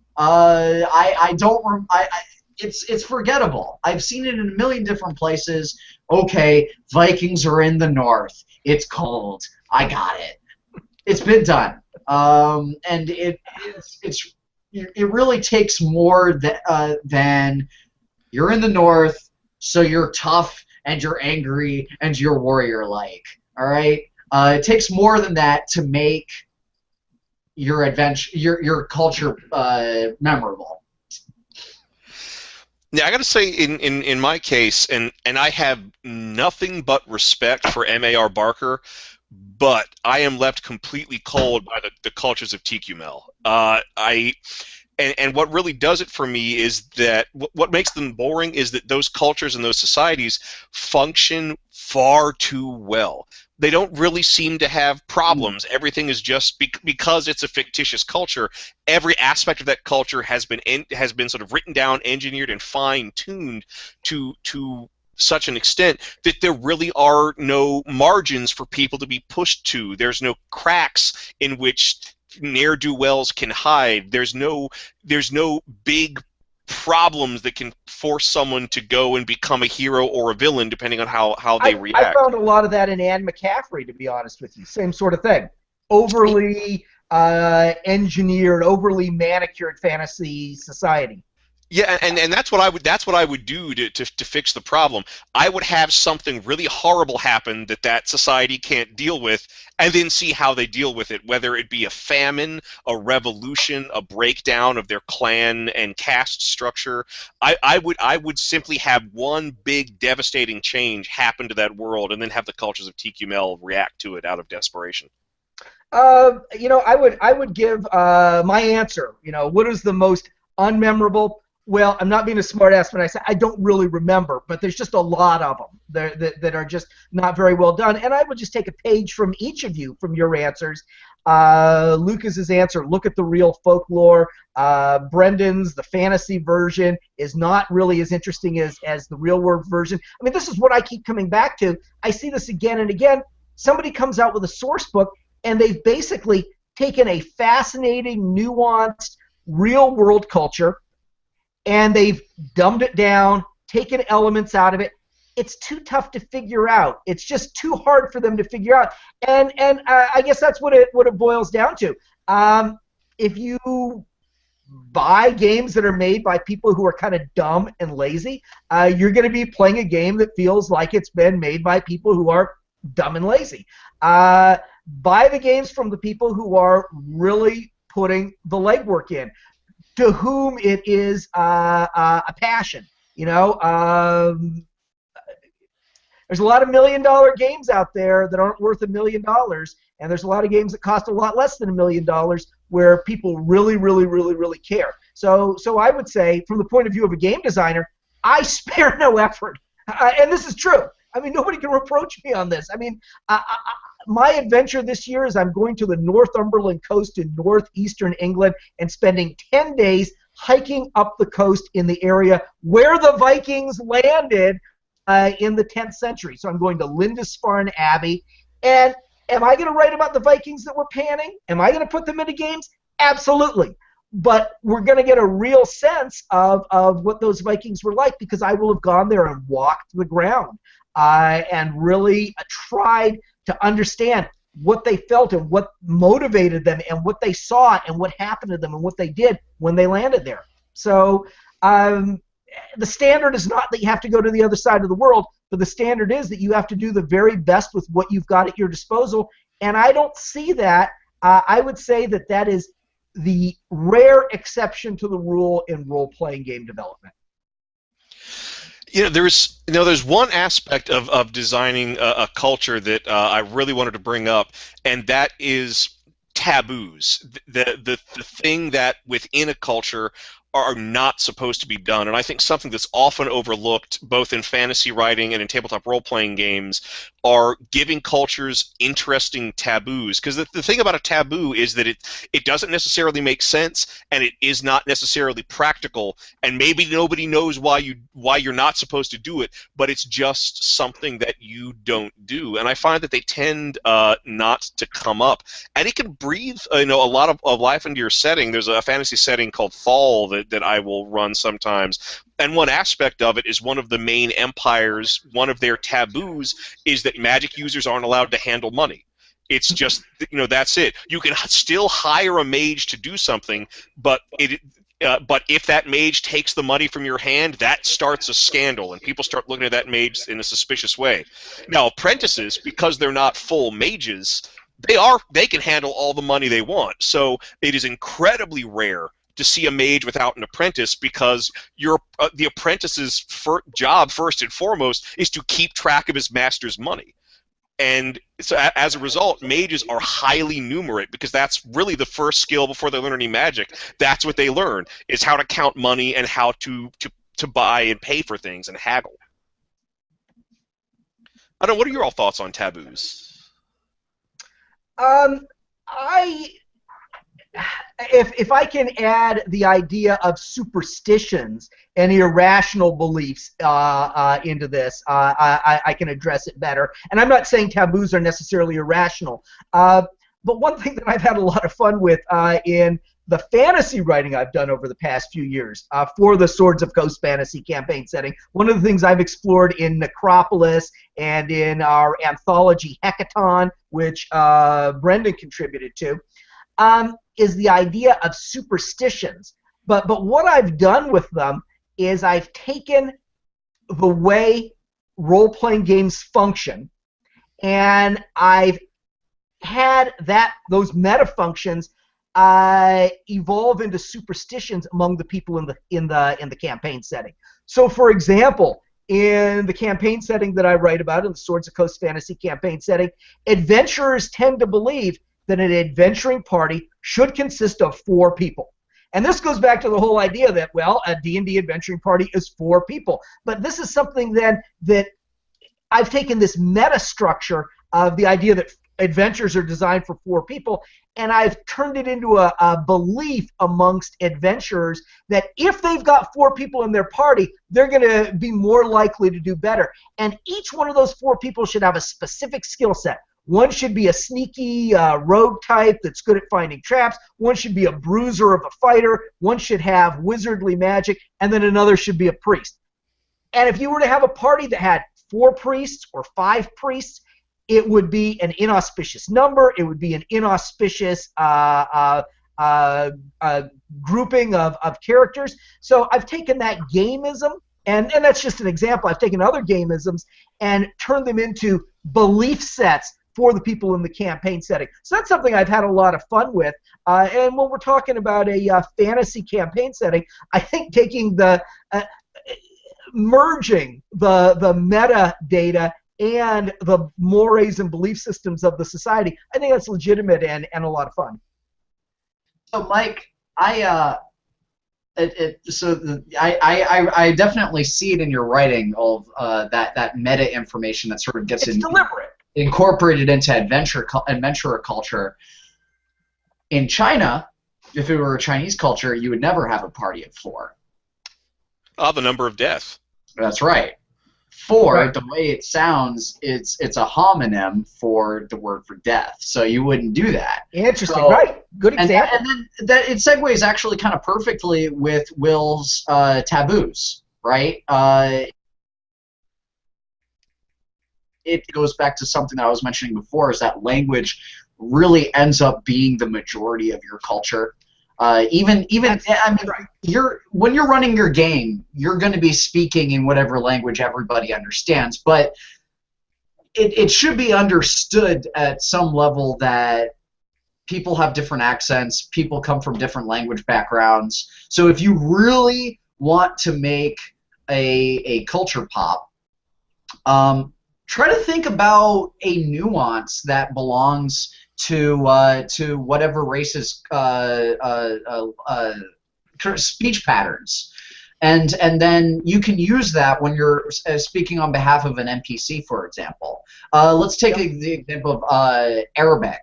It's forgettable. I've seen it in a million different places. Okay, Vikings are in the north. It's cold. I got it. It's been done. And it really takes more than you're in the north, so you're tough and you're angry and you're warrior-like. All right. It takes more than that to make your adventure, your culture, memorable. Yeah, I got to say, in my case, and I have nothing but respect for M.A.R. Barker, but I am left completely cold by the cultures of TQML. And what really does it for me is that what makes them boring is that those cultures and those societies function far too well. They don't really seem to have problems. Everything is just because it's a fictitious culture. Every aspect of that culture has been sort of written down, engineered, and fine-tuned to such an extent that there really are no margins for people to be pushed to. There's no cracks in which ne'er-do-wells can hide. There's no big problems that can force someone to go and become a hero or a villain, depending on how they react. I found a lot of that in Anne McCaffrey, to be honest with you. Same sort of thing. Overly engineered, overly manicured fantasy society. Yeah, and that's what I would do to fix the problem. I would have something really horrible happen that society can't deal with, and then see how they deal with it, whether it be a famine, a revolution, a breakdown of their clan and caste structure. I would simply have one big devastating change happen to that world, and then have the cultures of TQML react to it out of desperation. I would give my answer. What is the most unmemorable? Well, I'm not being a smartass when I say I don't really remember, but there's just a lot of them that are just not very well done. And I would just take a page from each of you, from your answers. Lucas's answer, look at the real folklore. Brendan's, the fantasy version, is not really as interesting as the real world version. I mean, this is what I keep coming back to. I see this again and again. Somebody comes out with a source book, and they've basically taken a fascinating, nuanced, real world culture, and they've dumbed it down, taken elements out of it. It's too tough to figure out. It's just too hard for them to figure out. And I guess that's what it boils down to. If you buy games that are made by people who are kind of dumb and lazy, you're going to be playing a game that feels like it's been made by people who are dumb and lazy. Buy the games from the people who are really putting the legwork in, to whom it is a passion. There's a lot of $1 million games out there that aren't worth $1 million, and there's a lot of games that cost a lot less than $1 million where people really, really, really, really care. So I would say, from the point of view of a game designer, I spare no effort. And this is true. I mean, nobody can reproach me on this. I mean, my adventure this year is I'm going to the Northumberland coast in northeastern England and spending 10 days hiking up the coast in the area where the Vikings landed in the 10th century. So I'm going to Lindisfarne Abbey. And am I going to write about the Vikings that we're panning? Am I going to put them into games? Absolutely. But we're going to get a real sense of what those Vikings were like, because I will have gone there and walked the ground and really tried to understand what they felt and what motivated them and what they saw and what happened to them and what they did when they landed there. So the standard is not that you have to go to the other side of the world, but the standard is that you have to do the very best with what you've got at your disposal. And I don't see that. I would say that is the rare exception to the rule in role-playing game development. There's one aspect of designing a culture that I really wanted to bring up, and that is taboos. The thing that within a culture are not supposed to be done. And I think something that's often overlooked, both in fantasy writing and in tabletop role-playing games, are giving cultures interesting taboos. Because the thing about a taboo is that it doesn't necessarily make sense, and it is not necessarily practical, and maybe nobody knows why you're not supposed to do it, but it's just something that you don't do. And I find that they tend not to come up. And it can breathe a lot of life into your setting. There's a fantasy setting called Fall that I will run sometimes. And one aspect of it is one of the main empires, one of their taboos is that magic users aren't allowed to handle money. It's just, that's it. You can still hire a mage to do something, but if that mage takes the money from your hand, that starts a scandal, and people start looking at that mage in a suspicious way. Now, apprentices, because they're not full mages, they can handle all the money they want. So it is incredibly rare to see a mage without an apprentice, because the apprentice's job, first and foremost, is to keep track of his master's money. And so as a result, mages are highly numerate, because that's really the first skill before they learn any magic. That's what they learn, is how to count money and how to buy and pay for things and haggle. I don't know, what are your all thoughts on taboos? if I can add the idea of superstitions and irrational beliefs into this, I can address it better. And I'm not saying taboos are necessarily irrational, but one thing that I've had a lot of fun with in the fantasy writing I've done over the past few years for the Swords of Coast fantasy campaign setting, one of the things I've explored in Necropolis and in our anthology Hecaton, which Brendan contributed to, is the idea of superstitions. But what I've done with them is I've taken the way role-playing games function, and I've had those meta functions evolve into superstitions among the people in the campaign setting. So, for example, in the campaign setting that I write about, in the Swords of Coast fantasy campaign setting, adventurers tend to believe that an adventuring party should consist of 4 people. And this goes back to the whole idea that, well, a D&D adventuring party is 4 people. But this is something then that I've taken this meta structure of the idea that adventures are designed for 4 people, and I've turned it into a belief amongst adventurers that if they've got 4 people in their party, they're going to be more likely to do better. And each one of those 4 people should have a specific skill set. One should be a sneaky rogue type that's good at finding traps. One should be a bruiser of a fighter. One should have wizardly magic. And then another should be a priest. And if you were to have a party that had 4 priests or 5 priests, it would be an inauspicious number. It would be an inauspicious grouping of characters. So I've taken that gameism, and that's just an example. I've taken other gameisms and turned them into belief sets for the people in the campaign setting. So that's something I've had a lot of fun with. And when we're talking about a fantasy campaign setting, I think taking merging the metadata and the mores and belief systems of the society, I think that's legitimate and a lot of fun. So, Mike, I definitely see it in your writing of that meta information that sort of gets incorporated into adventurer culture. In China, if it were a Chinese culture, you would never have a party of 4. The number of death. That's right. 4, right. The way it sounds, it's a homonym for the word for death. So you wouldn't do that. Interesting, so, right? Good example. And then it segues actually kind of perfectly with Will's taboos, right? It goes back to something that I was mentioning before, is that language really ends up being the majority of your culture. I mean, when you're running your game, you're going to be speaking in whatever language everybody understands, but it should be understood at some level that people have different accents, people come from different language backgrounds. So if you really want to make a culture pop, try to think about a nuance that belongs to whatever race's speech patterns, and then you can use that when you're speaking on behalf of an NPC, for example. Let's take the example of Arabic,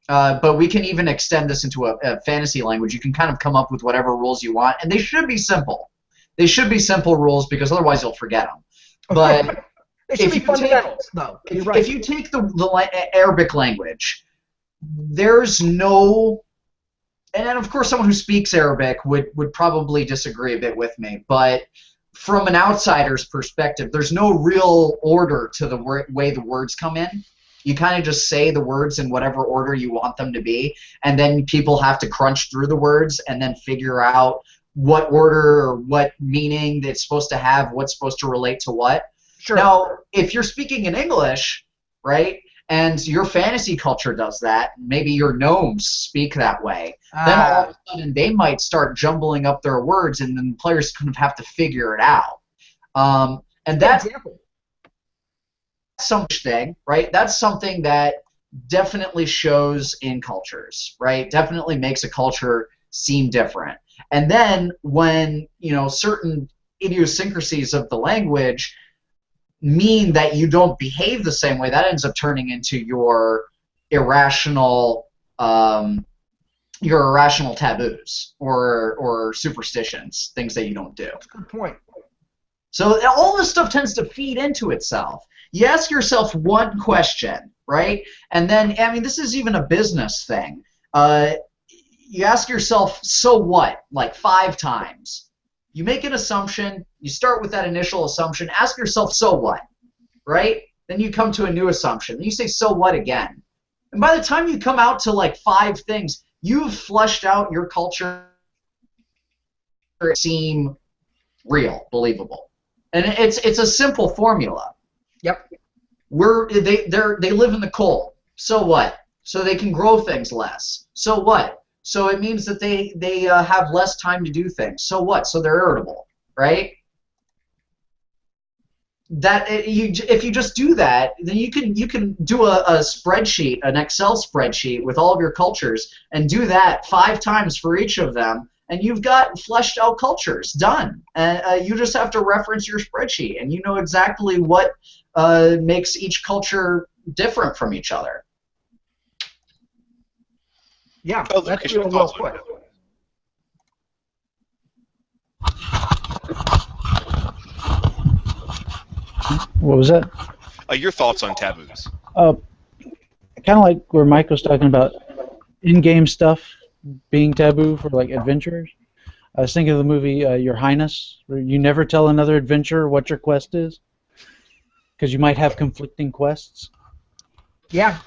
but we can even extend this into a fantasy language. You can kind of come up with whatever rules you want, and they should be simple. They should be simple rules, because otherwise you'll forget them. But if you take the Arabic language, there's no, and of course someone who speaks Arabic would probably disagree a bit with me, but from an outsider's perspective, there's no real order to the way the words come in. You kind of just say the words in whatever order you want them to be, and then people have to crunch through the words and then figure out what order or what meaning it's supposed to have, what's supposed to relate to what. Sure. Now, if you're speaking in English, right, and your fantasy culture does that, maybe your gnomes speak that way, then all of a sudden they might start jumbling up their words, and then players kind of have to figure it out. And that's something, right? That's something that definitely shows in cultures, right? Definitely makes a culture seem different. And then when, certain idiosyncrasies of the language mean that you don't behave the same way, that ends up turning into your irrational your irrational taboos or superstitions, things that you don't do. That's a good point. So all this stuff tends to feed into itself. You ask yourself one question, right? And then, I mean, this is even a business thing. You ask yourself, so what? Like 5 times. You make an assumption. You start with that initial assumption. Ask yourself, so what? Right? Then you come to a new assumption. Then you say, so what again? And by the time you come out to like 5 things, you've fleshed out your culture to seem real, believable. And it's a simple formula. Yep. They live in the cold. So what? So they can grow things less. So what? So it means that they have less time to do things. So what? So they're irritable, right? If you just do that, then you can do a spreadsheet, an Excel spreadsheet with all of your cultures, and do that 5 times for each of them. And you've got fleshed out cultures done. You just have to reference your spreadsheet, and you know exactly what makes each culture different from each other. Yeah, Oh, that's Lucas, real well put. What was that? Your thoughts on taboos? Kind of like where Mike was talking about in-game stuff being taboo for like adventurers. I was thinking of the movie Your Highness, where you never tell another adventurer what your quest is, because you might have conflicting quests. Yeah,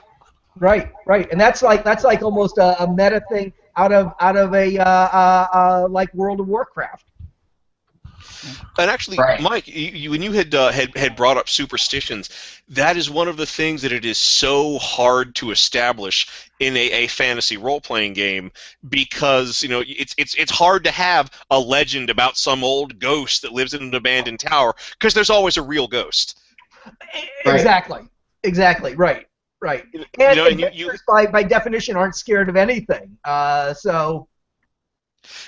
right, and that's like almost a meta thing out of a like World of Warcraft. And actually, Right. Mike, when you had brought up superstitions, that is one of the things that it is so hard to establish in a fantasy role-playing game, because it's hard to have a legend about some old ghost that lives in an abandoned tower, because there's always a real ghost. Right. Exactly. Right. And adventurers, by definition, aren't scared of anything. So.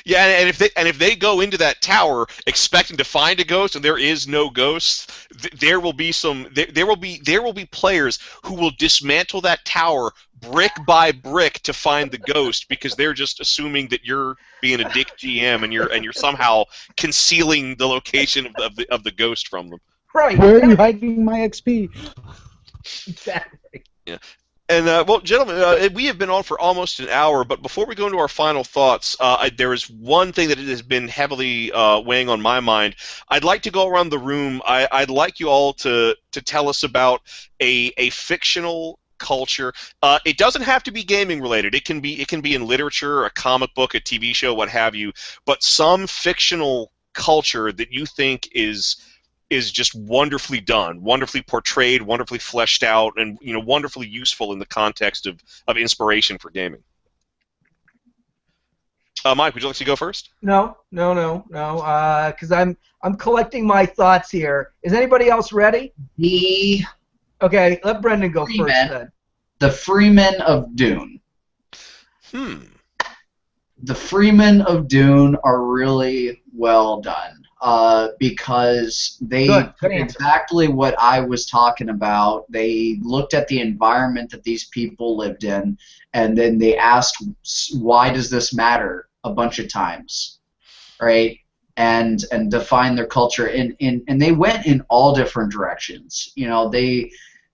Yeah, and if they go into that tower expecting to find a ghost and there is no ghost, there will be players who will dismantle that tower brick by brick to find the ghost, because they're just assuming that you're being a dick GM and you're somehow concealing the location of the ghost from them. Right. Where are you hiding my XP? Exactly. Yeah. And, well, gentlemen, we have been on for almost an hour, but before we go into our final thoughts, there is one thing that has been heavily weighing on my mind. I'd like to go around the room. I'd like you all to tell us about a fictional culture. It doesn't have to be gaming related. It can be in literature, a comic book, a TV show, what have you, but some fictional culture that you think is just wonderfully done, wonderfully portrayed, wonderfully fleshed out, and wonderfully useful in the context of inspiration for gaming. Mike, would you like to go first? No. Because I'm collecting my thoughts here. Is anybody else ready? Okay, let Brendan go first then. The Freemen of Dune. The Freemen of Dune are really well done. Because they Good did answer. exactly what I was talking about. They looked at the environment that these people lived in, and then they asked, why does this matter, a bunch of times, right? And define their culture. And they went in all different directions. They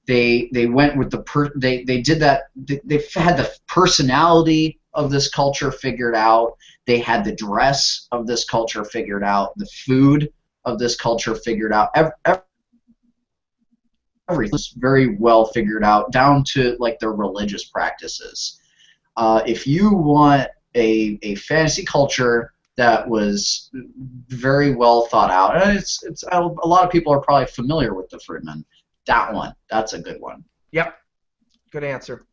went with they did that. They had the personality of this culture figured out. They had the dress of this culture figured out, the food of this culture figured out. Everything was very well figured out, down to like their religious practices. If you want a fantasy culture that was very well thought out, and it's a lot of people are probably familiar with the Freemen. That's a good one. Yep. Good answer.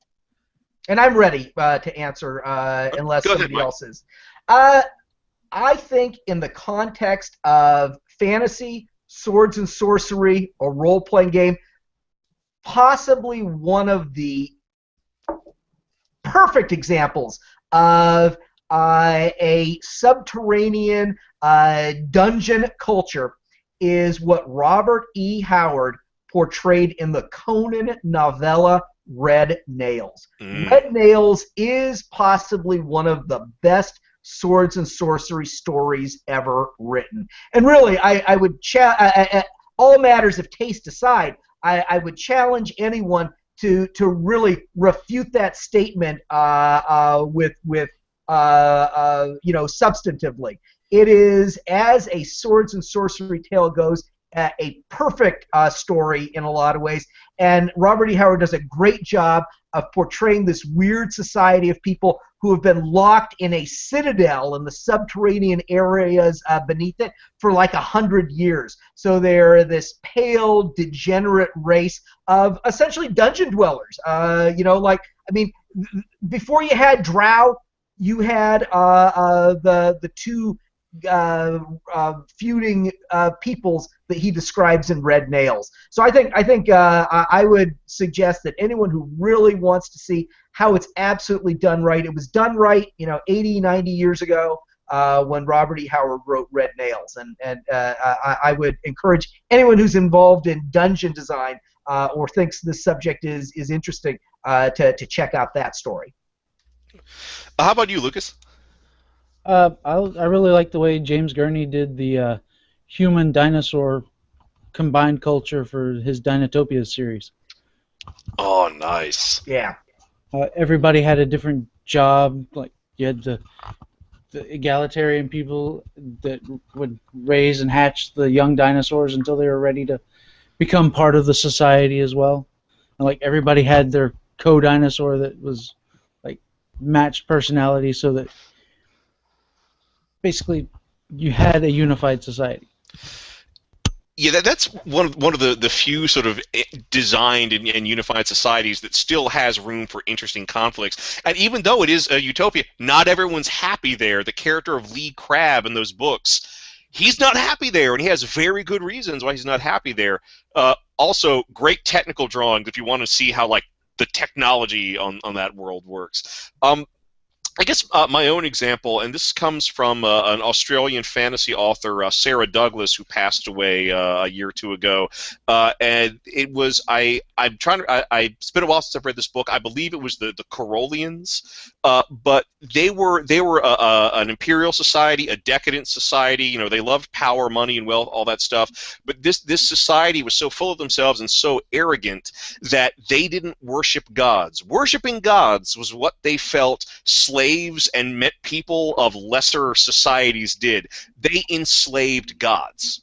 And I'm ready to answer unless somebody else is. I think in the context of fantasy, swords and sorcery, a role-playing game, possibly one of the perfect examples of a subterranean dungeon culture is what Robert E. Howard portrayed in the Conan novella Red Nails. Mm. Red Nails is possibly one of the best swords and sorcery stories ever written. And really, I would all matters of taste aside, I would challenge anyone to really refute that statement with substantively. It is, as a swords and sorcery tale goes, a perfect story in a lot of ways. And Robert E. Howard does a great job of portraying this weird society of people who have been locked in a citadel in the subterranean areas beneath it for like 100 years. So they're this pale, degenerate race of essentially dungeon dwellers. Before you had Drow, you had the two feuding peoples that he describes in Red Nails. So I think I would suggest that anyone who really wants to see how it's absolutely done right, it was done right, 80, 90 years ago when Robert E. Howard wrote Red Nails, and I would encourage anyone who's involved in dungeon design or thinks this subject is interesting to check out that story. How about you, Lucas? I really like the way James Gurney did the human dinosaur combined culture for his Dinotopia series. Oh, nice. Yeah. Everybody had a different job. Like you had the egalitarian people that would raise and hatch the young dinosaurs until they were ready to become part of the society as well. And like everybody had their co-dinosaur that was like matched personality, so that basically you had a unified society. Yeah, that's one of the few sort of designed and unified societies that still has room for interesting conflicts. And even though it is a utopia, not everyone's happy there. The character of Lee Crabbe in those books, he's not happy there, and he has very good reasons why he's not happy there. Also, great technical drawings if you want to see how like the technology on that world works. I guess my own example, and this comes from an Australian fantasy author, Sarah Douglas, who passed away a year or two ago. And it was it's been a while since I've read this book. I believe it was the Corollians, but they were an imperial society, a decadent society. They loved power, money, and wealth, all that stuff. But this society was so full of themselves and so arrogant that they didn't worship gods. Worshipping gods was what they felt slaves and met people of lesser societies did. They enslaved gods.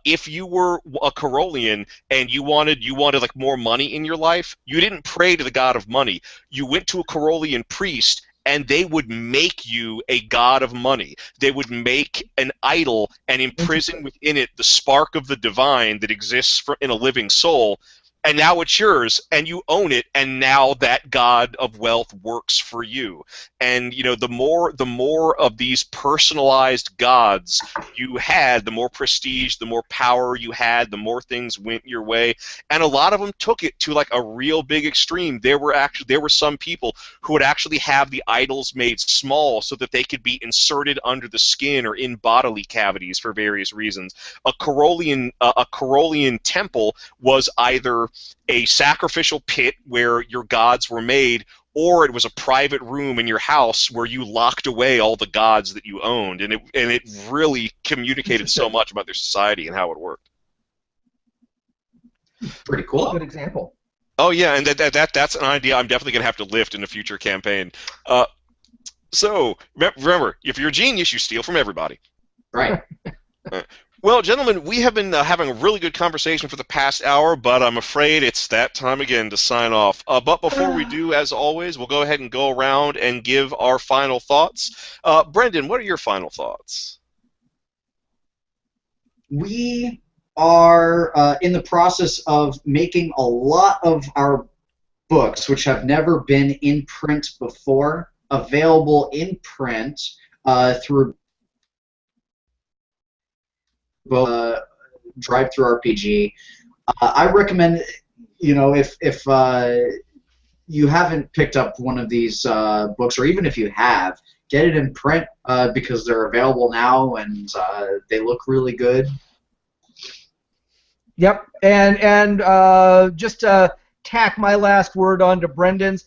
If you were a Corollian and you wanted like more money in your life, you didn't pray to the god of money. You went to a Corollian priest, and they would make you a god of money. They would make an idol and imprison within it the spark of the divine that exists in a living soul. And now it's yours, and you own it, and now that god of wealth works for you. And the more of these personalized gods you had, the more prestige, the more power you had, the more things went your way. And a lot of them took it to like a real big extreme. There were some people who would actually have the idols made small so that they could be inserted under the skin or in bodily cavities for various reasons. A Corollian temple was either a sacrificial pit where your gods were made, or it was a private room in your house where you locked away all the gods that you owned, and it really communicated so much about their society and how it worked. Pretty cool. Good example. Oh yeah, and that's an idea I'm definitely gonna have to lift in a future campaign. So remember, if you're a genius, you steal from everybody. Right. Well, gentlemen, we have been having a really good conversation for the past hour, but I'm afraid it's that time again to sign off. But before we do, as always, we'll go ahead and go around and give our final thoughts. Brendan, what are your final thoughts? We are in the process of making a lot of our books, which have never been in print before, available in print through Drive-Thru RPG. I recommend, if you haven't picked up one of these books, or even if you have, get it in print because they're available now and they look really good. Yep, and just tack my last word onto Brendan's.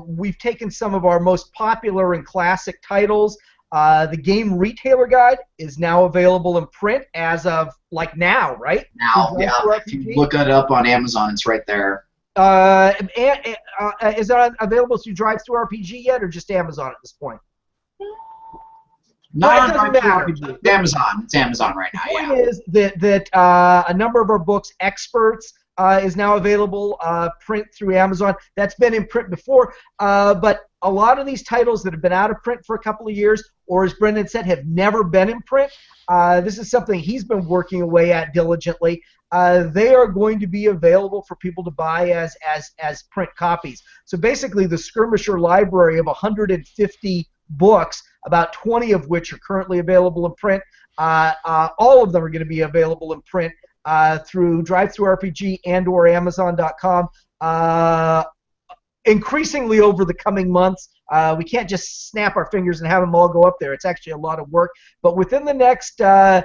We've taken some of our most popular and classic titles. The Game Retailer Guide is now available in print as of now, right? Now, yeah. If you look it up on Amazon, it's right there. Is it available through Drive-Thru-RPG yet, or just Amazon at this point? No, it doesn't matter. It's Amazon. It's Amazon right now. The point is that a number of our books, Experts, is now available print through Amazon. That's been in print before, but a lot of these titles that have been out of print for a couple of years, or as Brendan said, have never been in print. This is something he's been working away at diligently. They are going to be available for people to buy as print copies. So basically, the Skirmisher library of 150 books, about 20 of which are currently available in print. All of them are going to be available in print through Drive-Thru-RPG and/or Amazon.com. Increasingly over the coming months. We can't just snap our fingers and have them all go up there. It's actually a lot of work. But within the next, I'd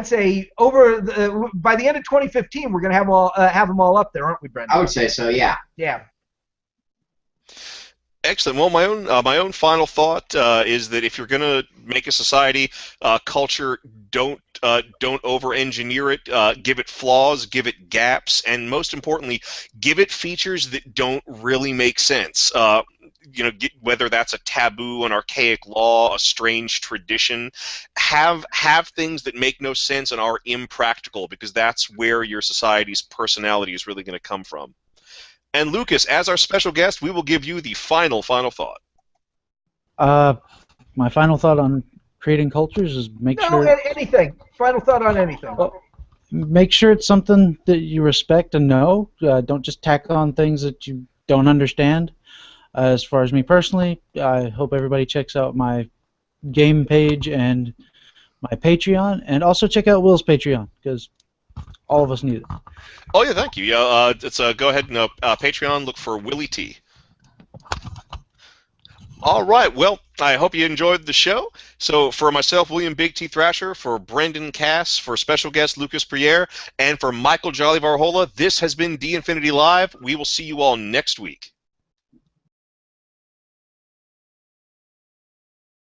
say by the end of 2015, we're going to have them all up there, aren't we, Brendan? I would say so, yeah. Yeah. Excellent. Well, my own final thought is that if you're going to make a society, culture, don't over-engineer it. Give it flaws, give it gaps, and most importantly, give it features that don't really make sense. Whether that's a taboo, an archaic law, a strange tradition, have things that make no sense and are impractical, because that's where your society's personality is really going to come from. And Lucas, as our special guest, we will give you the final thought. My final thought on creating cultures is anything. Final thought on anything. Well, make sure it's something that you respect and know. Don't just tack on things that you don't understand. As far as me personally, I hope everybody checks out my game page and my Patreon, and also check out Will's Patreon, because all of us need it. Oh yeah, thank you. Yeah, go ahead and Patreon, look for Willie T. All right. Well, I hope you enjoyed the show. So for myself, William Big T Thrasher, for Brendan Cass, for special guest Lucas Puryear, and for Michael Jolly Varhola, this has been D Infinity Live. We will see you all next week.